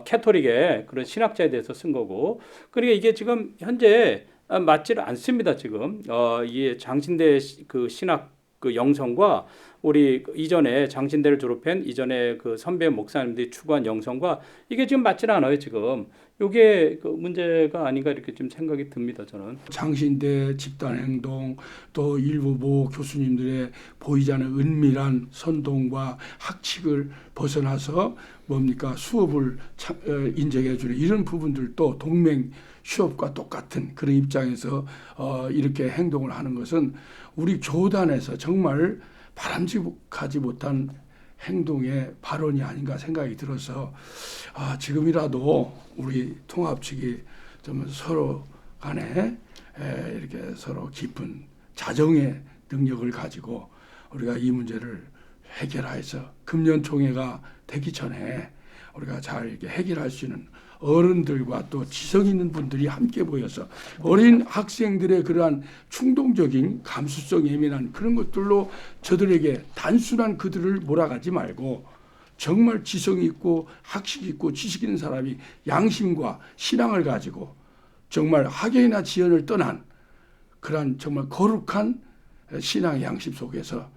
캐토릭의 그런 신학자에 대해서 쓴 거고, 그러니까 이게 지금 현재 맞지를 않습니다. 지금 이 장신대 그 신학 그 영성과 우리 이전에 장신대를 졸업한 이전에 그 선배 목사님들이 추구한 영성과 이게 지금 맞지는 않아요. 지금 이게 그 문제가 아닌가 이렇게 좀 생각이 듭니다. 저는 장신대 집단행동, 또 일부 모 교수님들의 보이지 않는 은밀한 선동과 학칙을 벗어나서 뭡니까 수업을 인정해 주는 이런 부분들도 동맹 수업과 똑같은 그런 입장에서 이렇게 행동을 하는 것은 우리 교단에서 정말 바람직하지 못한 행동의 발언이 아닌가 생각이 들어서 지금이라도 우리 통합 측이 좀 서로 간에 이렇게 서로 깊은 자정의 능력을 가지고 우리가 이 문제를 해결해서 금년 총회가 되기 전에 우리가 잘 이렇게 해결할 수 있는 어른들과 또 지성 있는 분들이 함께 모여서 어린 학생들의 그러한 충동적인 감수성 예민한 그런 것들로 저들에게 단순한 그들을 몰아가지 말고, 정말 지성 있고 학식 있고 지식 있는 사람이 양심과 신앙을 가지고 정말 학예나 지연을 떠난 그러한 정말 거룩한 신앙의 양심 속에서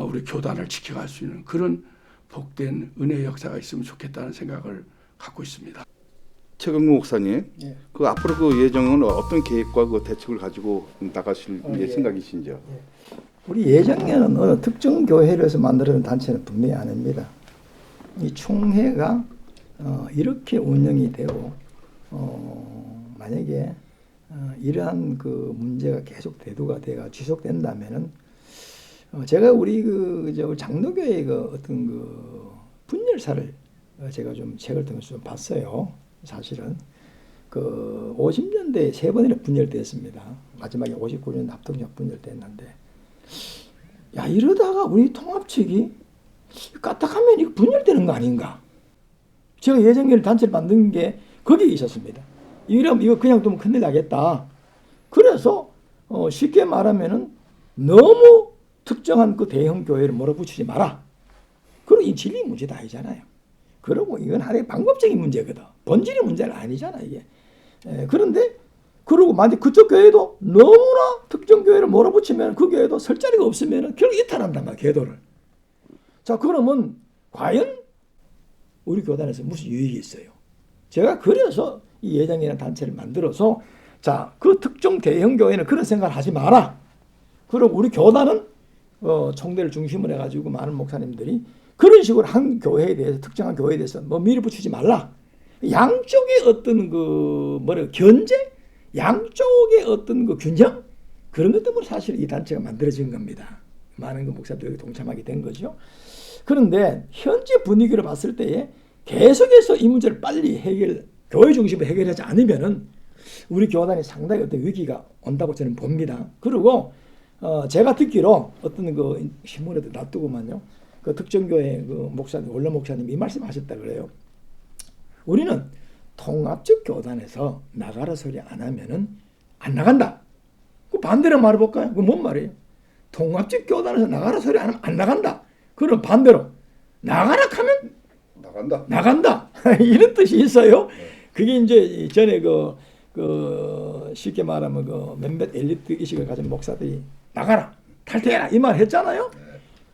우리 교단을 지켜갈 수 있는 그런 복된 은혜의 역사가 있으면 좋겠다는 생각을 갖고 있습니다. 최경무 목사님, 예. 그 앞으로 그 예정은 어떤 계획과 그 대책을 가지고 나가실 예. 생각이신지요? 우리 예정에는 어느 특정 교회를 해서 만들어낸 단체는 분명히 아닙니다. 이 총회가 이렇게 운영이 되고 만약에 이러한 그 문제가 계속 대두가 돼가 지속된다면은 제가 우리 저 장로교회 그 어떤 그 분열사를 제가 좀 책을 통해서 좀 봤어요. 사실은 그 50년대에 3번이나 분열됐습니다. 마지막에 59년 합동적 분열됐는데, 야 이러다가 우리 통합 측이 까딱하면 이거 분열되는 거 아닌가? 제가 예정결 단체를 만든 게 거기에 있었습니다. 이러면 이거 그냥 두면 큰일 나겠다. 그래서 쉽게 말하면은 너무 특정한 그 대형 교회를 몰아붙이지 마라. 그리고 이 진리 문제도 아니잖아요. 그리고 이건 하나의 방법적인 문제거든. 본질의 문제는 아니잖아 이게. 그런데 그리고 만약 그쪽 교회도 너무나 특정 교회를 몰아붙이면 그 교회도 설 자리가 없으면 결국 이탈한단 말이야 궤도를. 자 그러면 과연 우리 교단에서 무슨 유익이 있어요? 제가 그래서 이 예정이라는 단체를 만들어서 자 그 특정 대형 교회는 그런 생각을 하지 마라. 그리고 우리 교단은 총대를 중심으로 해가지고 많은 목사님들이 그런 식으로 한 교회에 대해서 특정한 교회에 대해서 뭐 밀어붙이지 말라. 양쪽의 어떤 그 견제, 양쪽의 어떤 그 균형 그런 것 때문에 사실 이 단체가 만들어진 겁니다. 많은 그 목사들이 동참하게 된 거죠. 그런데 현재 분위기로 봤을 때에 계속해서 이 문제를 빨리 교회 중심으로 해결하지 않으면은 우리 교단이 상당히 어떤 위기가 온다고 저는 봅니다. 그리고 제가 듣기로 어떤 그 신문에도 놔두고만요. 그 특정 교회 그 목사님, 원로 목사님이 이 말씀하셨다 그래요. 우리는 통합적 교단에서 나가라 소리 안 하면은 안 나간다. 그 반대로 말해볼까요? 그 뭔 말이에요? 통합적 교단에서 나가라 소리 안 하면 안 나간다. 그럼 반대로 나가라 하면 나간다. 이런 뜻이 있어요. 그게 이제 전에 쉽게 말하면 그 몇몇 엘리트 의식을 가진 목사들이 나가라, 탈퇴해라 이 말 했잖아요.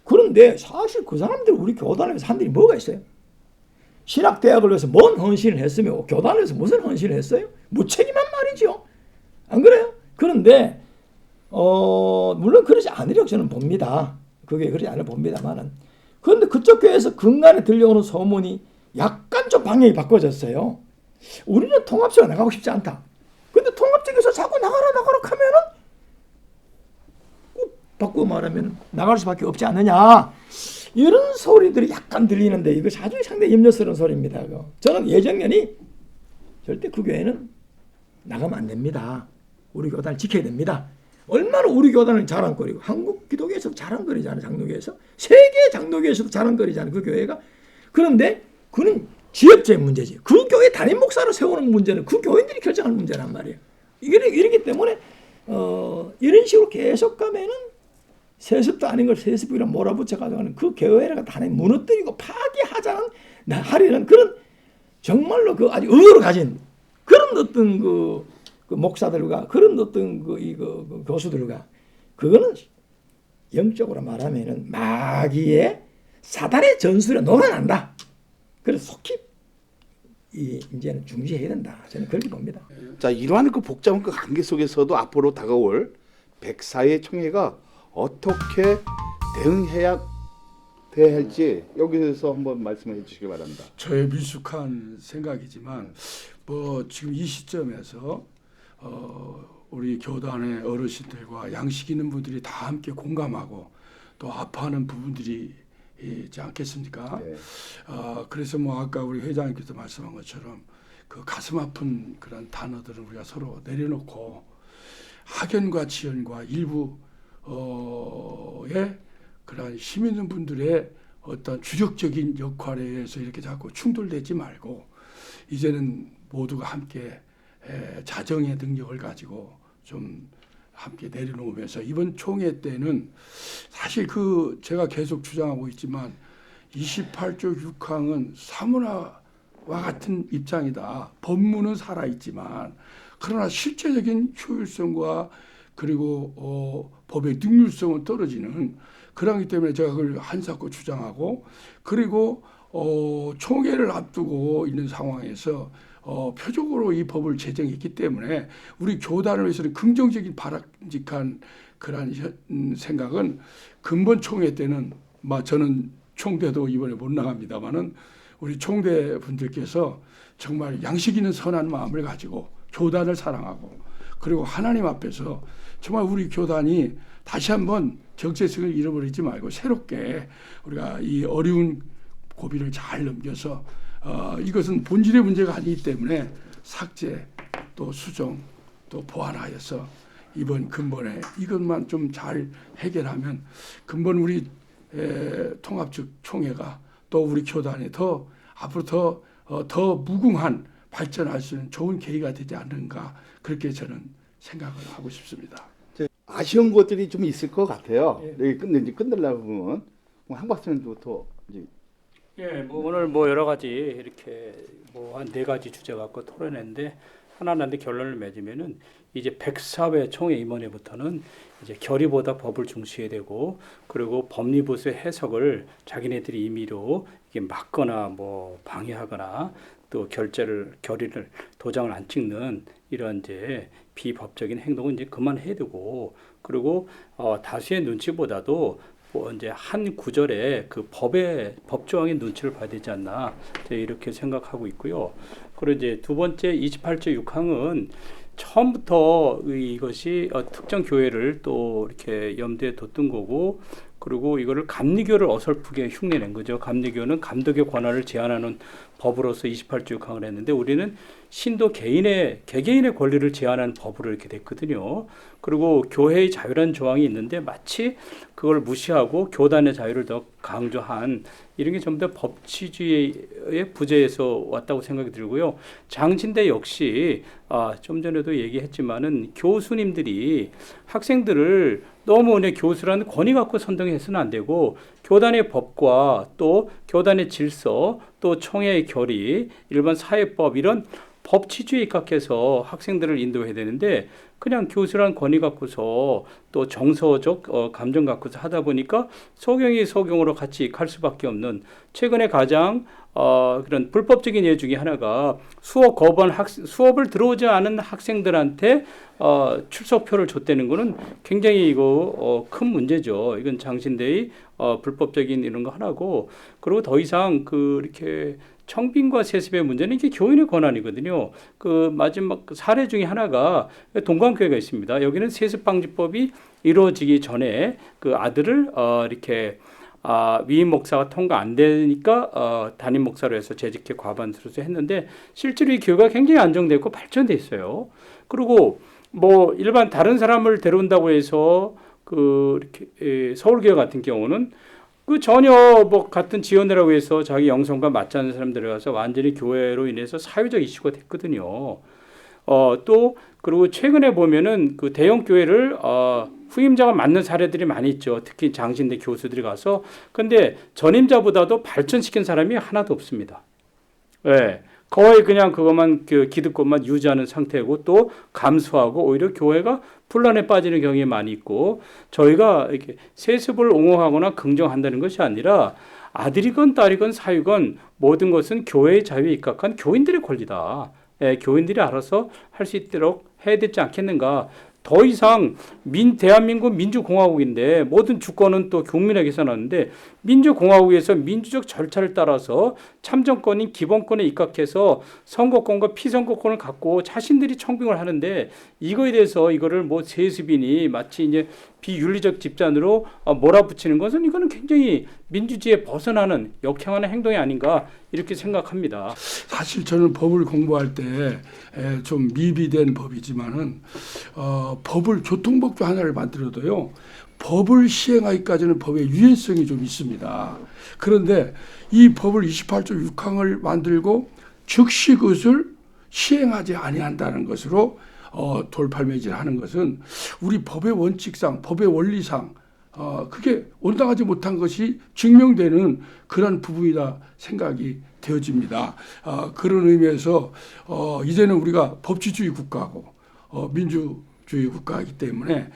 그런데 사실 그 사람들이 우리 교단에서 한 일이 뭐가 있어요? 신학대학을 위해서 뭔 헌신을 했으며 교단에서 무슨 헌신을 했어요? 무책임한 말이죠. 안 그래요? 그런데 물론 그러지 않으려고 저는 봅니다. 그게 그러지 않으려 봅니다만은 그런데 그쪽 교회에서 근간에 들려오는 소문이 약간 좀 방향이 바꿔졌어요. 우리는 통합적으로 나가고 싶지 않다. 근데 통합적에서 자꾸 나가라 하면은 바꾸고 말하면 나갈 수밖에 없지 않느냐. 이런 소리들이 약간 들리는데 이거 아주 상당히 염려스러운 소리입니다. 저는 예정년이 절대 그 교회는 나가면 안 됩니다. 우리 교단을 지켜야 됩니다. 얼마나 우리 교단을 자랑거리고 한국 기독교에서도 자랑거리잖아요. 장로교에서 세계 장로교에서도 자랑거리잖아요. 그 교회가. 그런데 그는 지역적인 문제지. 그 교회 담임 목사로 세우는 문제는 그 교인들이 결정하는 문제란 말이에요. 이렇기 때문에 이런 식으로 계속 가면은 세습도 아닌 걸 세습이라 몰아붙여 가져가는 그 교회를 하나님 무너뜨리고 파괴하자는 그런 정말로 그 아주 의도를 가진 그런 어떤 그 목사들과 그런 어떤 그 교수들과 그거는 영적으로 말하면은 마귀의 사단의 전술에 녹아난다. 그래서 속히 이제는 중지해야 된다. 저는 그렇게 봅니다. 자 이러한 그 복잡한 그 관계 속에서도 앞으로 다가올 백사의 총회가 어떻게 대응해야 할지 여기서 한번 말씀해 주시기 바랍니다. 저의 미숙한 생각이지만 지금 이 시점에서 우리 교단의 어르신들과 양식 있는 분들이 다 함께 공감하고 또 아파하는 부분들이 있지 않겠습니까? 네. 그래서 아까 우리 회장님께서 말씀한 것처럼 그 가슴 아픈 그런 단어들을 우리가 서로 내려놓고 학연과 지연과 일부 그런 힘 있는 분들의 어떤 주력적인 역할에 의해서 이렇게 자꾸 충돌되지 말고 이제는 모두가 함께 자정의 능력을 가지고 좀 함께 내려놓으면서 이번 총회 때는 사실 제가 계속 주장하고 있지만 28조 6항은 사문화와 같은 입장이다. 법문은 살아있지만 그러나 실제적인 효율성과 그리고 법의 능률성은 떨어지는 그러기 때문에 제가 그걸 한사코 주장하고 그리고 총회를 앞두고 있는 상황에서 표적으로 이 법을 제정했기 때문에 우리 교단을 위해서는 긍정적인 바람직한 그런 생각은 근본 총회 때는 저는 총대도 이번에 못 나갑니다만은 우리 총대 분들께서 정말 양식 있는 선한 마음을 가지고 교단을 사랑하고 그리고 하나님 앞에서 정말 우리 교단이 다시 한번 정체성을 잃어버리지 말고 새롭게 우리가 이 어려운 고비를 잘 넘겨서 이것은 본질의 문제가 아니기 때문에 삭제 또 수정 또 보완하여서 이번 근본에 이것만 좀 잘 해결하면 근본 우리 통합적 총회가 또 우리 교단이 더 앞으로 더 무궁한 발전할 수 있는 좋은 계기가 되지 않는가 그렇게 저는 생각을 하고 싶습니다. 아쉬운 것들이 좀 있을 것 같아요. 예. 여기 이제 끝내려고 보면 한 박사님부터 이제 예, 뭐 오늘 뭐 여러 가지 이렇게 뭐 한 4가지 주제 갖고 토론했는데 하나한테 결론을 맺으면은 이제 104회 총회 임원회부터는 이제 결의보다 법을 중시해야 되고 그리고 법리부서의 해석을 자기네들이 임의로 이게 막거나 뭐 방해하거나 또 결의를 도장을 안 찍는 이런 이제 비법적인 행동은 이제 그만해야 되고 그리고 다수의 눈치보다도 뭐 이제 한 구절에 그 법 조항의 눈치를 봐야 되지 않나 이렇게 생각하고 있고요. 그리고 이제 두 번째 28조 6항은 처음부터 이것이 특정 교회를 또 이렇게 염두에 뒀던 거고 그리고 이거를 감리교를 어설프게 흉내낸 거죠. 감리교는 감독의 권한을 제한하는 법으로서 28조 6항을 했는데 우리는 신도 개개인의 권리를 제한하는 법으로 이렇게 됐거든요. 그리고 교회의 자유라는 조항이 있는데 마치 그걸 무시하고 교단의 자유를 더 강조한 이런 게 전부 다 법치주의의 부재에서 왔다고 생각이 들고요. 장신대 역시 좀 전에도 얘기했지만은 교수님들이 학생들을 너무 그냥 교수라는 권위 갖고 선동해서는 안 되고 교단의 법과 또 교단의 질서 또 총회의 결의 일반 사회법 이런 법치주의에 입각해서 학생들을 인도해야 되는데 그냥 교수란 권위 갖고서 또 정서적 감정 갖고서 하다 보니까 소경이 소경으로 같이 갈 수밖에 없는 최근에 가장 그런 불법적인 예 중에 하나가 수업 거부한 수업을 들어오지 않은 학생들한테 출석표를 줬다는 거는 굉장히 이거 큰 문제죠. 이건 장신대의 불법적인 이런 거 하나고 그리고 더 이상 이렇게 청빈과 세습의 문제는 이게 교인의 권한이거든요. 그 마지막 사례 중에 하나가 동광교회가 있습니다. 여기는 세습방지법이 이루어지기 전에 그 아들을 이렇게 위임 목사가 통과 안 되니까 담임 목사로 해서 재직해 과반수로 했는데 실제로 이 교회가 굉장히 안정되고 발전돼 있어요. 그리고 뭐 일반 다른 사람을 데려온다고 해서 이렇게 서울교회 같은 경우는 그 전혀 뭐 같은 지원이라고 해서 자기 영성과 맞지 않는 사람 들어가서 완전히 교회로 인해서 사회적 이슈가 됐거든요. 또 그리고 최근에 보면은 그 대형 교회를 후임자가 맞는 사례들이 많이 있죠. 특히 장신대 교수들이 가서 근데 전임자보다도 발전시킨 사람이 하나도 없습니다. 네. 거의 그냥 그것만 기득권만 유지하는 상태고 또 감수하고 오히려 교회가 분란에 빠지는 경우가 많이 있고 저희가 이렇게 세습을 옹호하거나 긍정한다는 것이 아니라 아들이건 딸이건 사유건 모든 것은 교회의 자유에 입각한 교인들의 권리다. 교인들이 알아서 할 수 있도록 해야 되지 않겠는가. 더 이상 대한민국 민주공화국인데 모든 주권은 또 국민에게 놨는데 민주공화국에서 민주적 절차를 따라서 참정권인 기본권에 입각해서 선거권과 피선거권을 갖고 자신들이 청빙을 하는데 이거에 대해서 이거를 뭐 세습이니 마치 이제 비윤리적 집단으로 몰아붙이는 것은 이거는 굉장히 민주주의에 벗어나는 역행하는 행동이 아닌가 이렇게 생각합니다. 사실 저는 법을 공부할 때 좀 미비된 법이지만은 법을 교통법조 하나를 만들어도요 법을 시행하기까지는 법의 유연성이 좀 있습니다. 그런데 이 법을 28조 6항을 만들고 즉시 그것을 시행하지 아니한다는 것으로 돌팔매질하는 것은 우리 법의 원칙상 법의 원리상 그게 온당하지 못한 것이 증명되는 그런 부분이다 생각이 되어집니다. 그런 의미에서 이제는 우리가 법치주의 국가고 민주주의 국가이기 때문에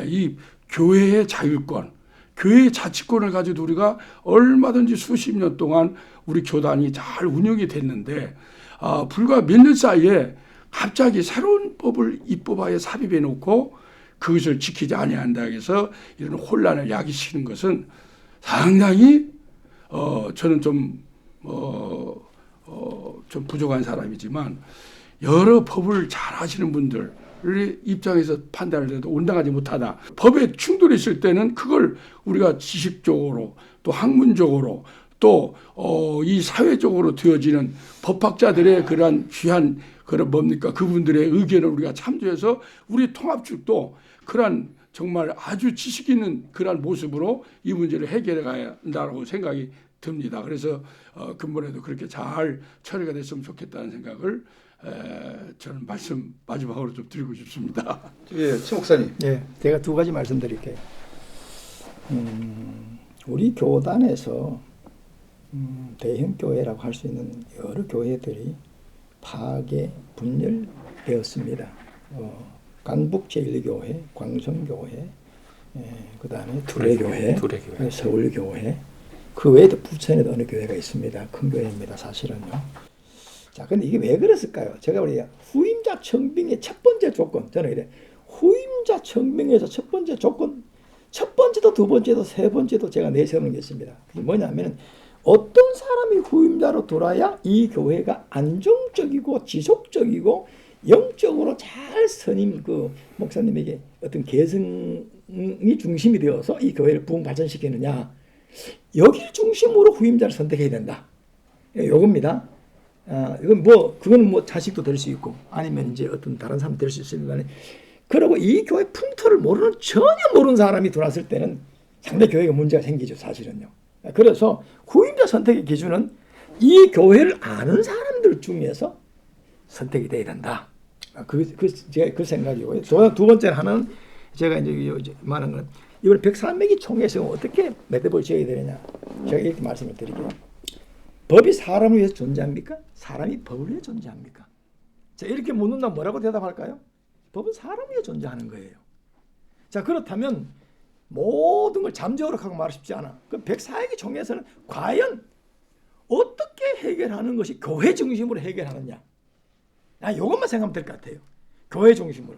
이 교회의 자율권, 교회의 자치권을 가지고 우리가 얼마든지 수십 년 동안 우리 교단이 잘 운영이 됐는데 불과 몇 년 사이에 갑자기 새로운 법을 입법하에 삽입해 놓고 그것을 지키지 아니한다 해서 이런 혼란을 야기시키는 것은 상당히 저는 좀 부족한 사람이지만 여러 법을 잘 하시는 분들의 입장에서 판단을 해도 온당하지 못하다. 법에 충돌이 있을 때는 그걸 우리가 지식적으로 또 학문적으로 또 이 사회적으로 되어지는 법학자들의 그러한 귀한 그런 뭡니까 그분들의 의견을 우리가 참조해서 우리 통합측도 그러한 정말 아주 지식 있는 그러한 모습으로 이 문제를 해결해 가야 한다고 생각이 듭니다. 그래서 근본에도 그렇게 잘 처리가 됐으면 좋겠다는 생각을 저는 말씀 마지막으로 좀 드리고 싶습니다. 예, 최 목사님. 예, 제가 두 가지 말씀드릴게요. 우리 교단에서 대형 교회라고 할 수 있는 여러 교회들이 파괴, 분열되었습니다. 강북 제1교회, 광성교회, 그다음에 두레교회, 서울교회, 그 외에도 부천에도 어느 교회가 있습니다. 큰 교회입니다, 사실은요. 자, 근데 이게 왜 그랬을까요? 제가 우리 후임자 청빙의 첫 번째 조건, 저는 이래 후임자 청빙에서 첫 번째 조건, 첫 번째도 두 번째도 세 번째도 제가 내세우는 게 있습니다. 그게 뭐냐면은 어떤 사람이 후임자로 돌아야 이 교회가 안정적이고 지속적이고 영적으로 잘 선임 그 목사님에게 어떤 개성이 중심이 되어서 이 교회를 부흥 발전시키느냐, 여기를 중심으로 후임자를 선택해야 된다. 요겁니다. 이건 그거는 뭐 자식도 될 수 있고 아니면 이제 어떤 다른 사람 될 수 있습니다. 그리고 이 교회 풍토를 전혀 모르는 사람이 들어왔을 때는 상대 교회가 문제가 생기죠, 사실은요. 그래서 후임자 선택의 기준은 이 교회를 아는 사람들 중에서 선택이 돼야 된다. 제가 그 생각이고요. 두 번째 하나는 제가 이제 말하는 건 이걸 103명이 총회에서 어떻게 매듭을 지어야 되느냐. 제가 이렇게 말씀을 드릴게요. 법이 사람을 위해서 존재합니까? 사람이 법을 위해 존재합니까? 자, 이렇게 묻는다면 뭐라고 대답할까요? 법은 사람을 위해 존재하는 거예요. 자, 그렇다면 모든 걸 잠재우러 하고 말하고 싶지 않아. 그럼 104회기 총회에서는 과연 어떻게 해결하는 것이 교회 중심으로 해결하느냐. 이것만 생각하면 될 것 같아요. 교회 중심으로.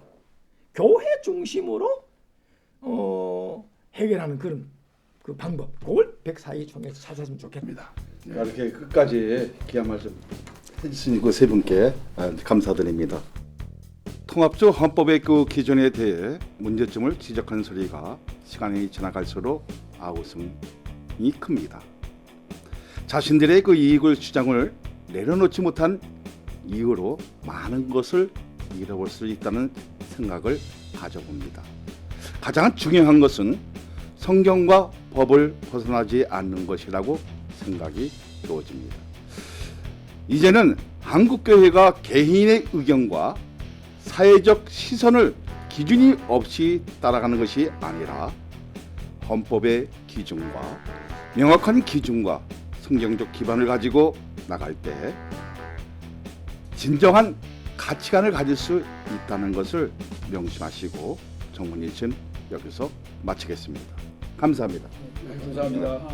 교회 중심으로 해결하는 그런 그 방법. 그걸 104회기 총회에서 찾았으면 좋겠습니다. 이렇게 끝까지 귀한 말씀 해주신 그 세 분께 감사드립니다. 통합적 헌법의 그 기준에 대해 문제점을 지적하는 소리가 시간이 지나갈수록 아우성이 큽니다. 자신들의 그 이익을 주장을 내려놓지 못한 이유로 많은 것을 잃어볼 수 있다는 생각을 가져봅니다. 가장 중요한 것은 성경과 법을 벗어나지 않는 것이라고 생각이 되어집니다. 이제는 한국교회가 개인의 의견과 사회적 시선을 기준이 없이 따라가는 것이 아니라 헌법의 기준과 명확한 기준과 성경적 기반을 가지고 나갈 때 진정한 가치관을 가질 수 있다는 것을 명심하시고 정문일ችን 여기서 마치겠습니다. 감사합니다. 감사합니다.